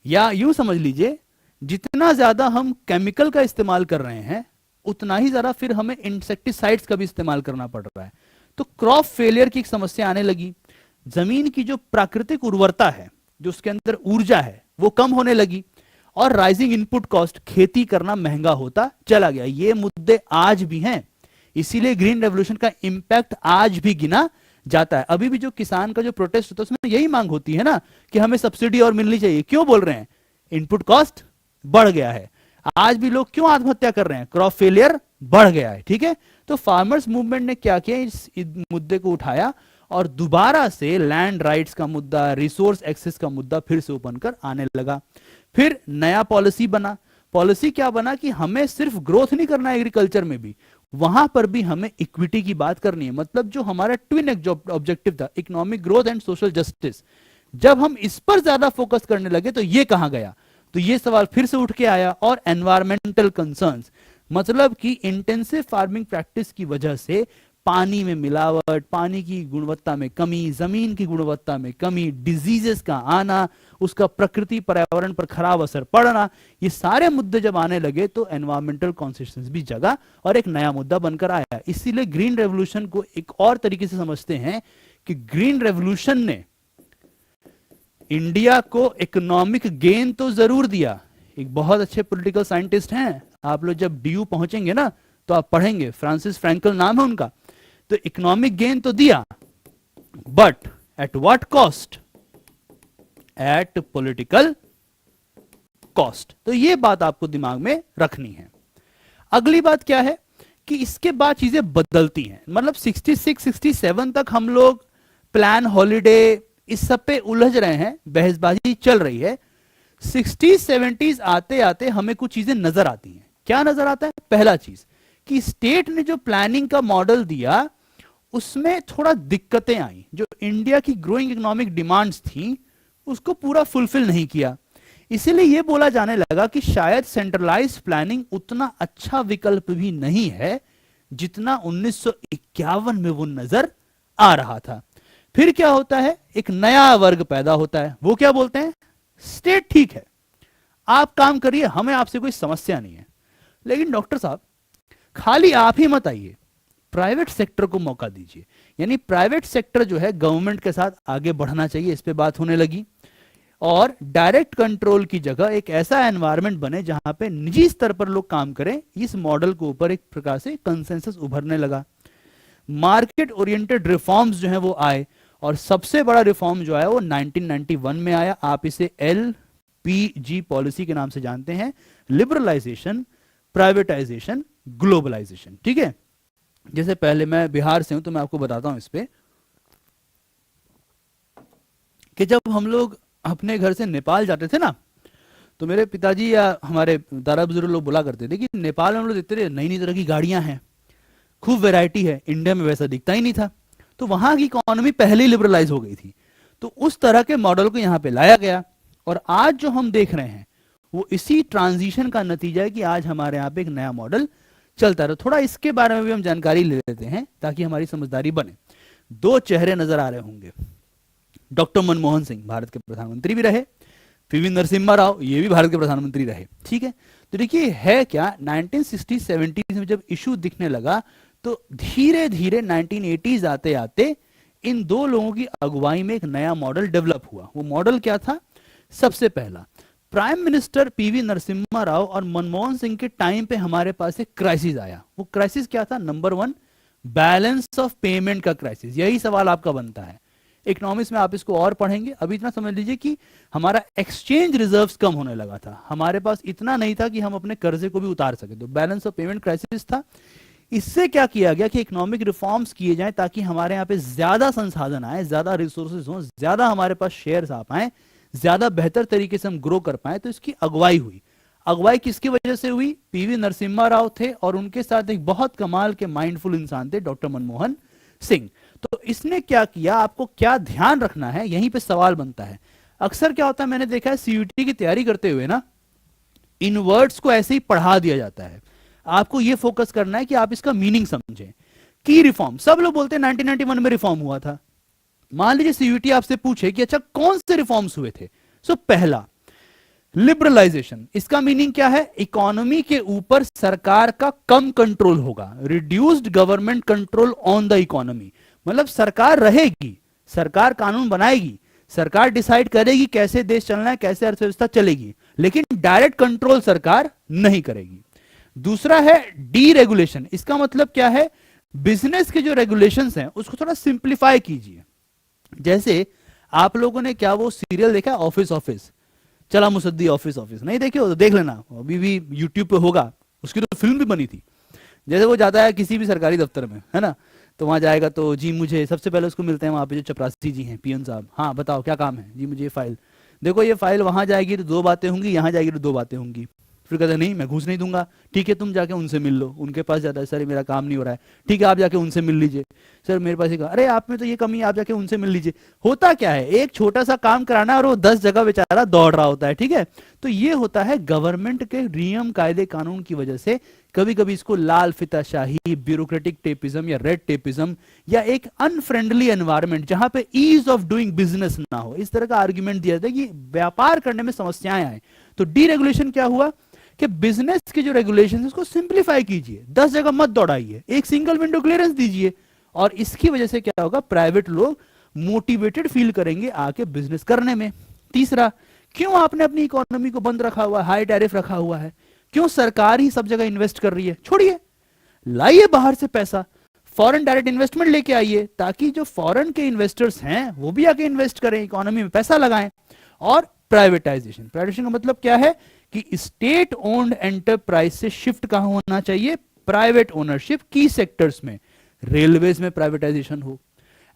या यूं समझ लीजिए, जितना ज्यादा हम केमिकल का इस्तेमाल कर रहे हैं उतना ही ज्यादा फिर हमें इंसेक्टिसाइड्स का भी इस्तेमाल करना पड़ रहा है। तो क्रॉप फेलियर की एक समस्या आने लगी। जमीन की जो प्राकृतिक उर्वरता है, जो उसके अंदर ऊर्जा है, वो कम होने लगी और राइजिंग इनपुट कॉस्ट, खेती करना महंगा होता चला गया। ये मुद्दे आज भी हैं, इसीलिए ग्रीन रेवोल्यूशन का इंपैक्ट आज भी गिना जाता है। अभी भी जो किसान का जो प्रोटेस्ट होता है उसमें यही मांग होती है ना कि हमें सब्सिडी और मिलनी चाहिए। क्यों बोल रहे हैं? इनपुट कॉस्ट बढ़ गया है। आज भी लोग क्यों आत्महत्या कर रहे हैं? क्रॉप फेलियर बढ़ गया है। ठीक है, तो फार्मर्स मूवमेंट ने क्या किया, इस मुद्दे को उठाया और दोबारा से लैंड राइट्स का मुद्दा, रिसोर्स एक्सेस का मुद्दा फिर से ओपन कर आने लगा। फिर नया पॉलिसी बना। पॉलिसी क्या बना कि हमें सिर्फ ग्रोथ नहीं करना है एग्रीकल्चर में भी, वहां पर भी हमें इक्विटी की बात करनी है। मतलब जो हमारा ट्विन ऑब्जेक्टिव था, economic growth and social justice, जब हम इस पर ज्यादा फोकस करने लगे तो ये कहां गया? तो ये सवाल फिर से उठ के आया। और एनवायरमेंटल कंसर्न्स, मतलब कि इंटेंसिव फार्मिंग प्रैक्टिस की वजह से पानी में मिलावट, पानी की गुणवत्ता में कमी, जमीन की गुणवत्ता में कमी, डिजीजेस का आना, उसका प्रकृति पर्यावरण पर खराब असर पड़ना, ये सारे मुद्दे जब आने लगे तो एनवायरमेंटल कॉन्शियसनेस भी जगा और एक नया मुद्दा बनकर आया। इसीलिए ग्रीन रेवोल्यूशन को एक और तरीके से समझते हैं कि ग्रीन रेवोल्यूशन ने इंडिया को इकोनॉमिक गेन तो जरूर दिया। एक बहुत अच्छे पॉलिटिकल साइंटिस्ट हैं, आप लोग जब डीयू पहुंचेंगे ना तो आप पढ़ेंगे, फ्रांसिस फ्रैंकल नाम है उनका। तो इकोनॉमिक गेन तो दिया, but at what cost? At political cost. तो ये बात आपको दिमाग में रखनी है। अगली बात क्या है कि इसके बाद चीजें बदलती हैं। मतलब 66 67 तक हम लोग प्लान हॉलिडे इस सब पे उलझ रहे हैं, बहसबाजी चल रही है। 60s 70s आते आते हमें कुछ चीजें नजर आती हैं। क्या नजर आता है? पहला चीज कि स्टेट ने जो प्लानिंग का मॉडल दिया उसमें थोड़ा दिक्कतें आई। जो इंडिया की ग्रोइंग इकोनॉमिक डिमांड्स थी उसको पूरा फुलफिल नहीं किया। इसीलिए यह बोला जाने लगा कि शायद सेंट्रलाइज प्लानिंग उतना अच्छा विकल्प भी नहीं है जितना 1951 में वो नजर आ रहा था। फिर क्या होता है? एक नया वर्ग पैदा होता है। वो क्या बोलते हैं? स्टेट ठीक है, आप काम करिए, हमें आपसे कोई समस्या नहीं है, लेकिन डॉक्टर साहब खाली आप ही मत आइए, प्राइवेट सेक्टर को मौका दीजिए। यानी प्राइवेट सेक्टर जो है गवर्नमेंट के साथ आगे बढ़ना चाहिए, इस पे बात होने लगी। और डायरेक्ट कंट्रोल की जगह एक ऐसा एनवायरनमेंट बने जहां पे निजी स्तर पर लोग काम करें। इस मॉडल के ऊपर एक प्रकार से कंसेंसस उभरने लगा। मार्केट ओरिएंटेड रिफॉर्म्स जो है वो आए, और सबसे बड़ा रिफॉर्म जो आया वो 1991 में आया। आप इसे LPG पॉलिसी के नाम से जानते हैं, लिबरलाइजेशन, प्राइवेटाइजेशन, ग्लोबलाइजेशन। ठीक है, जैसे पहले मैं बिहार से हूं तो मैं आपको बताता हूं इस पे कि जब हम लोग अपने घर से नेपाल जाते थे ना, तो मेरे पिताजी या हमारे दादा बुजुर्ग लोग बोला करते थे कि नेपाल में हम लोग देखते थे नई नई तरह की गाड़ियां हैं, खूब वैरायटी है, इंडिया में वैसा दिखता ही नहीं था। तो वहां की इकोनॉमी पहले ही लिबरलाइज हो गई थी, तो उस तरह के मॉडल को यहां पे लाया गया। और आज जो हम देख रहे हैं वो इसी ट्रांजिशन का नतीजा है कि आज हमारे यहाँ पे एक नया मॉडल चलता रहे। थोड़ा इसके बारे में भी हम जानकारी ले लेते हैं ताकि हमारी समझदारी बने। दो चेहरे नजर आ रहे होंगे, डॉक्टर मनमोहन सिंह भारत के प्रधानमंत्री भी रहे, पीवी नरसिम्हा राव ये भी भारत के प्रधानमंत्री रहे। ठीक है, तो देखिए है क्या, 1960s 70s में जब इशू दिखने लगा तो धीरे धीरे 1980s आते आते इन दो लोगों की अगुवाई में एक नया मॉडल डेवलप हुआ। वो मॉडल क्या था? सबसे पहला, prime minister PV Narasimha Rao और मनमोहन सिंह के टाइम पे हमारे पास एक क्राइसिस आया। वो क्राइसिस क्या था? नंबर 1, बैलेंस ऑफ पेमेंट का क्राइसिस। यही सवाल आपका बनता है, इकोनॉमिक्स में आप इसको और पढ़ेंगे। अभी इतना समझ लीजिए कि हमारा एक्सचेंज रिजर्व्स कम होने लगा था, हमारे पास इतना नहीं था कि हम अपने कर्जे को भी उतार सके, तो बैलेंस ऑफ पेमेंट क्राइसिस था। इससे क्या किया गया कि इकोनॉमिक रिफॉर्म्स किए जाएं ताकि हमारे यहाँ पे ज्यादा संसाधन आए, ज्यादा रिसोर्सेज हो, ज्यादा हमारे पास शेयर्स आ पाए, ज्यादा बेहतर तरीके से हम ग्रो कर पाए। तो इसकी अगुवाई हुई। अगुवाई किसकी वजह से हुई? पीवी नरसिम्हा राव थे और उनके साथ एक बहुत कमाल के माइंडफुल इंसान थे, डॉक्टर मनमोहन सिंह। तो इसने क्या किया, आपको क्या ध्यान रखना है, यहीं पे सवाल बनता है। अक्सर क्या होता है, मैंने देखा है सीयूटी की तैयारी करते हुए ना इन वर्ड्स को ऐसे ही पढ़ा दिया जाता है। आपको यह फोकस करना है कि आप इसका मीनिंग समझें। की रिफॉर्म, सब लोग बोलते हैं 1991 में रिफॉर्म हुआ था। मान लीजिए सीयूटी आपसे पूछे कि अच्छा कौन से रिफॉर्म्स हुए थे। सो पहला, लिबरलाइजेशन। इसका मीनिंग क्या है? इकोनॉमी के ऊपर सरकार का कम कंट्रोल होगा, reduced government control on the economy. मतलब सरकार रहेगी, सरकार कानून बनाएगी, सरकार डिसाइड करेगी कैसे देश चलना है, कैसे अर्थव्यवस्था चलेगी, लेकिन डायरेक्ट कंट्रोल सरकार नहीं करेगी। दूसरा है डीरेगुलेशन। इसका मतलब क्या है? बिजनेस के जो रेगुलेशंस हैं उसको थोड़ा सिंप्लीफाई कीजिए। जैसे आप लोगों ने क्या वो सीरियल देखा, ऑफिस ऑफिस, चला मुसद्दी ऑफिस ऑफिस? नहीं देखे हो तो देख लेना, अभी भी यूट्यूब पे होगा, उसकी तो फिल्म भी बनी थी। जैसे वो जाता है किसी भी सरकारी दफ्तर में, है ना, तो वहां जाएगा तो जी मुझे, सबसे पहले उसको मिलते हैं वहां पे जो चपरासी जी हैं, पीएन साहब, हाँ बताओ क्या काम है जी, मुझे ये फाइल देखो, ये फाइल वहां जाएगी तो दो बातें होंगी, यहां जाएगी तो दो बातें होंगी। फिर कहता है नहीं मैं घूस नहीं दूंगा, ठीक है तुम जाके उनसे मिल लो, उनके पास जाता है, सर मेरा काम नहीं हो रहा है, ठीक है आप जाके उनसे मिल लीजिए, सर मेरे पास एक, अरे आप में तो ये कमी है, आप जाके उनसे मिल लीजिए। होता क्या है, एक छोटा सा काम कराना और वो 10 जगह बेचारा दौड़ रहा होता है, ठीक है। तो ये होता है गवर्नमेंट के नियम कायदे कानून की वजह से, कभी कभी इसको लाल फिताशाही, ब्यूरोक्रेटिक टेपिज्म या रेड टेपिज्म, या एक अनफ्रेंडली एनवायरनमेंट जहां पे ईज ऑफ डूइंग बिजनेस ना हो, इस तरह का आर्ग्यूमेंट दिया जाता है कि व्यापार करने में समस्याएं आए। तो डीरेगुलेशन क्या हुआ कि बिजनेस के जो रेगुलेशन है उसको सिंप्लीफाई कीजिए, 10 जगह मत दौड़ाइए, एक सिंगल विंडो क्लियरेंस दीजिए, और इसकी वजह से क्या होगा, प्राइवेट लोग मोटिवेटेड फील करेंगे आके बिजनेस करने में। तीसरा, क्यों आपने अपनी इकोनॉमी को बंद रखा हुआ है, हाई टैरिफ रखा हुआ है, क्यों सरकार ही सब जगह इन्वेस्ट कर रही है, छोड़िए, लाइए बाहर से पैसा, फॉरेन डायरेक्ट इन्वेस्टमेंट लेके आइए, ताकि जो फॉरेन के इन्वेस्टर्स हैं वो भी आके इन्वेस्ट करें, इकोनॉमी में पैसा लगाएं। और प्राइवेटाइजेशन, प्राइवेटाइजेशन का मतलब क्या है कि स्टेट ओन्ड एंटरप्राइज से शिफ्ट कहां होना चाहिए, प्राइवेट ओनरशिप की सेक्टर्स में, रेलवेज में प्राइवेटाइजेशन हो,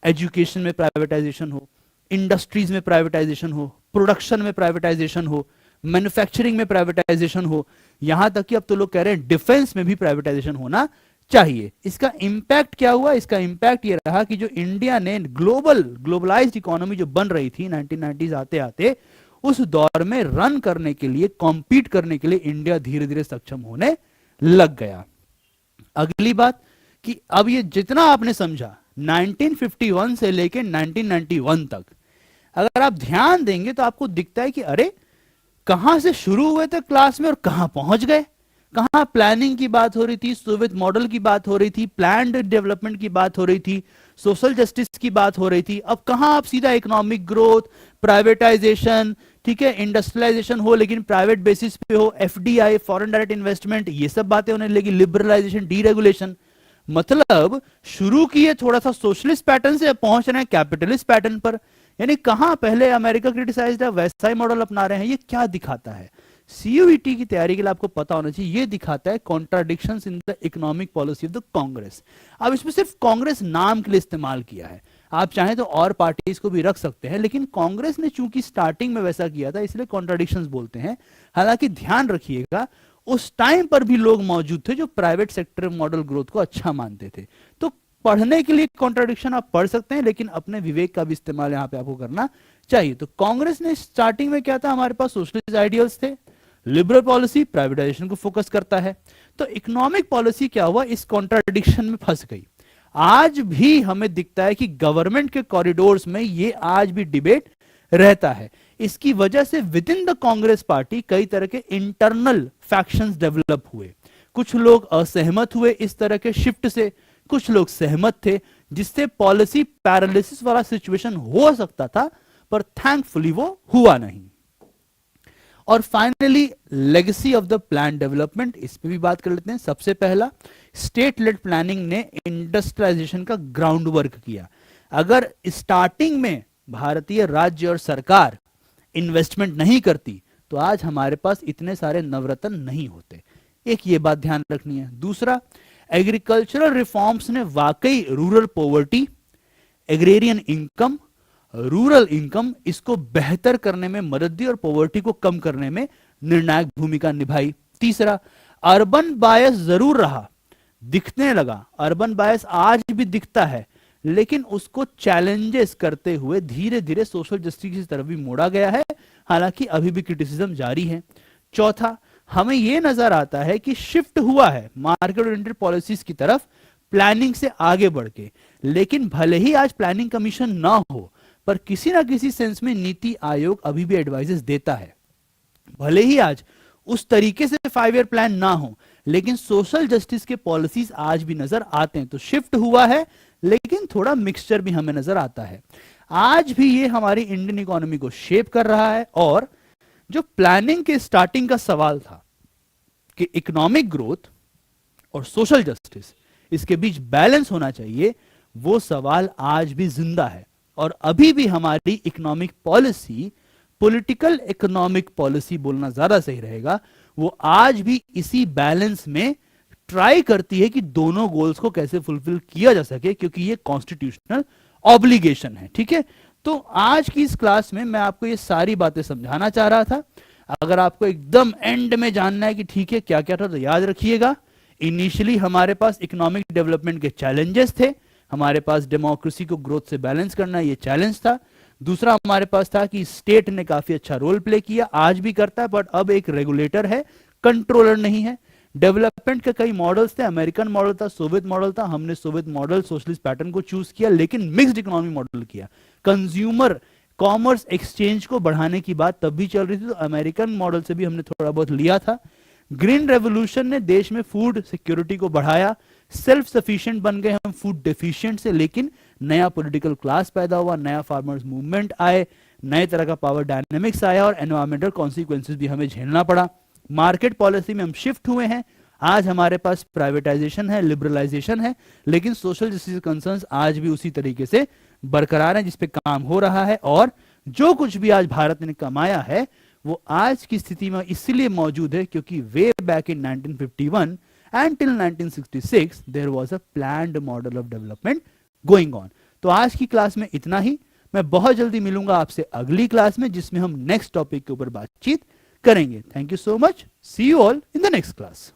एजुकेशन में प्राइवेटाइजेशन हो, इंडस्ट्रीज में प्राइवेटाइजेशन हो, प्रोडक्शन में प्राइवेटाइजेशन हो, मैन्युफैक्चरिंग में प्राइवेटाइजेशन हो, यहां तक कि अब तो लोग कह रहे हैं डिफेंस में भी प्राइवेटाइजेशन होना चाहिए। इसका इंपैक्ट क्या हुआ, इसका इंपैक्ट ये रहा कि जो इंडिया ने ग्लोबलाइज्ड इकोनॉमी जो बन रही थी 1990s आते आते, उस दौर में रन करने के लिए, कॉम्पीट करने के लिए इंडिया धीरे धीरे सक्षम होने लग गया। अगली बात कि अब ये जितना आपने समझा 1951 से लेकर 1991 तक, अगर आप ध्यान देंगे तो आपको दिखता है कि अरे कहां से शुरू हुए थे क्लास में और कहां पहुंच गए, कहां प्लानिंग की बात हो रही थी, सोवियत मॉडल की बात हो रही थी, प्लान्ड डेवलपमेंट की बात हो रही थी, सोशल जस्टिस की बात हो रही थी, अब कहां आप सीधा इकोनॉमिक ग्रोथ, प्राइवेटाइजेशन, ठीक है, इंडस्ट्रियलाइजेशन हो लेकिन प्राइवेट बेसिस पे हो, एफडीआई, फॉरेन डायरेक्ट इन्वेस्टमेंट, ये सब बातें होने लगी, लिबरलाइजेशन, डीरेगुलेशन। मतलब शुरू किए थोड़ा सा सोशलिस्ट पैटर्न से, पहुंच रहे हैं कैपिटलिस्ट पैटर्न पर। यानी कहां पहले अमेरिका क्रिटिसाइज्ड है, वैसा ही मॉडल अपना रहे हैं। ये क्या दिखाता है, सीयूईटी की तैयारी के लिए आपको पता होना चाहिए, ये दिखाता है contradictions in the economic policy of the Congress. अब इसमें सिर्फ कांग्रेस नाम के लिए इस्तेमाल किया है, आप चाहें तो और पार्टीज को भी रख सकते हैं, लेकिन कांग्रेस ने चूंकि स्टार्टिंग में वैसा किया था इसलिए कॉन्ट्राडिक्शंस बोलते हैं। हालांकि ध्यान रखिएगा उस टाइम पर भी लोग मौजूद थे जो प्राइवेट सेक्टर मॉडल ग्रोथ को अच्छा मानते थे। तो पढ़ने के लिए कॉन्ट्राडिक्शन आप पढ़ सकते हैं, लेकिन अपने विवेक का भी इस्तेमाल यहां पे आपको करना चाहिए। तो कांग्रेस ने स्टार्टिंग में क्या था, हमारे पास सोशलिस्ट आइडियल्स थे, लिबरल पॉलिसी प्राइवेटाइजेशन को फोकस करता है। तो इकोनॉमिक पॉलिसी क्या हुआ, इस कॉन्ट्राडिक्शन में फंस गई। आज भी हमें दिखता है कि गवर्नमेंट के कॉरिडोर्स में ये आज भी डिबेट रहता है। इसकी वजह से with in the Congress party कई तरह के इंटरनल फैक्शंस डेवलप हुए। कुछ लोग असहमत हुए इस तरह के शिफ्ट से, कुछ लोग सहमत थे, जिससे पॉलिसी पैरालिसिस वाला सिचुएशन हो सकता था, पर थैंकफुली वो हुआ नहीं। और finally legacy of the plan development, इस पे भी बात कर लेते हैं। सबसे पहला, स्टेट लेड प्लानिंग ने इंडस्ट्रियलाइजेशन का ग्राउंड वर्क किया। अगर स्टार्टिंग में भारतीय राज्य और सरकार इन्वेस्टमेंट नहीं करती तो आज हमारे पास इतने सारे नवरत्न नहीं होते। एक ये बात ध्यान रखनी है। दूसरा, एग्रीकल्चरल रिफॉर्म्स ने वाकई rural poverty, agrarian income, rural income, इसको बेहतर करने में मदद दी और पॉवर्टी को कम करने में निर्णायक भूमिका निभाई। तीसरा, अर्बन बायस जरूर रहा, दिखने लगा, अर्बन बायस आज भी दिखता है, लेकिन उसको चैलेंजेस करते हुए धीरे धीरे सोशल जस्टिस की तरफ भी मोड़ा गया है, हालांकि अभी भी क्रिटिसिज्म जारी है। चौथा, हमें यह नजर आता है कि शिफ्ट हुआ है मार्केट ओरिएंटेड पॉलिसीज की तरफ, प्लानिंग से आगे बढ़ के। लेकिन भले ही आज प्लानिंग कमीशन ना हो, पर किसी ना किसी सेंस में नीति आयोग अभी भी एडवाइजेस देता है। भले ही आज उस तरीके से 5 ईयर प्लान ना हो, लेकिन सोशल जस्टिस के पॉलिसीज आज भी नजर आते हैं। तो शिफ्ट हुआ है, लेकिन थोड़ा मिक्सचर भी हमें नजर आता है। आज भी ये हमारी इंडियन इकोनॉमी को शेप कर रहा है। और जो प्लानिंग के स्टार्टिंग का सवाल था कि इकोनॉमिक ग्रोथ और सोशल जस्टिस, इसके बीच बैलेंस होना चाहिए, वो सवाल आज भी जिंदा है। और अभी भी हमारी economic policy, political economic policy बोलना ज्यादा सही रहेगा, वो आज भी इसी बैलेंस में ट्राई करती है कि दोनों गोल्स को कैसे फुलफिल किया जा सके, क्योंकि ये कॉन्स्टिट्यूशनल ऑब्लिगेशन है। ठीक है, तो आज की इस क्लास में मैं आपको ये सारी बातें समझाना चाह रहा था। अगर आपको एकदम एंड में जानना है कि ठीक है क्या क्या था, तो याद रखिएगा इनिशियली हमारे पास इकोनॉमिक डेवलपमेंट के चैलेंजेस थे, हमारे पास डेमोक्रेसी को ग्रोथ से बैलेंस करना ये चैलेंज था। दूसरा हमारे पास था कि स्टेट ने काफी अच्छा रोल प्ले किया, आज भी करता है, बट अब एक रेगुलेटर है, कंट्रोलर नहीं है। डेवलपमेंट के कई मॉडल्स थे, अमेरिकन मॉडल था, सोवियत मॉडल था, हमने सोवियत मॉडल सोशलिस्ट पैटर्न को चूज किया, लेकिन मिक्स्ड इकोनॉमी मॉडल किया। कंज्यूमर कॉमर्स एक्सचेंज को बढ़ाने की बात तब भी चल रही थी, तो अमेरिकन मॉडल से भी हमने थोड़ा बहुत लिया था। ग्रीन रेवोल्यूशन ने देश में फूड सिक्योरिटी को बढ़ाया, सेल्फ सफिशिएंट बन गए हम फूड डेफिशिएंट से, लेकिन नया पॉलिटिकल क्लास पैदा हुआ, नया फार्मर्स मूवमेंट आए, नए तरह का पावर डायनेमिक्स आया और एनवायरमेंटल कॉन्सिक्वेंसेस भी हमें झेलना पड़ा। मार्केट पॉलिसी में हम शिफ्ट हुए हैं, आज हमारे पास प्राइवेटाइजेशन है, लिबरलाइजेशन है, लेकिन सोशल जस्टिस कंसर्न्स आज भी उसी तरीके से बरकरार हैं, जिस पे काम हो रहा है। और जो कुछ भी आज भारत ने कमाया है वो आज की स्थिति में इसलिए मौजूद है क्योंकि we back in 1951 and till 1966 there was a planned model of development going on. तो आज की क्लास में इतना ही, मैं बहुत जल्दी मिलूंगा आपसे अगली क्लास में, जिसमें हम नेक्स्ट टॉपिक के ऊपर बातचीत करेंगे। Thank you so much, see you all in the next class.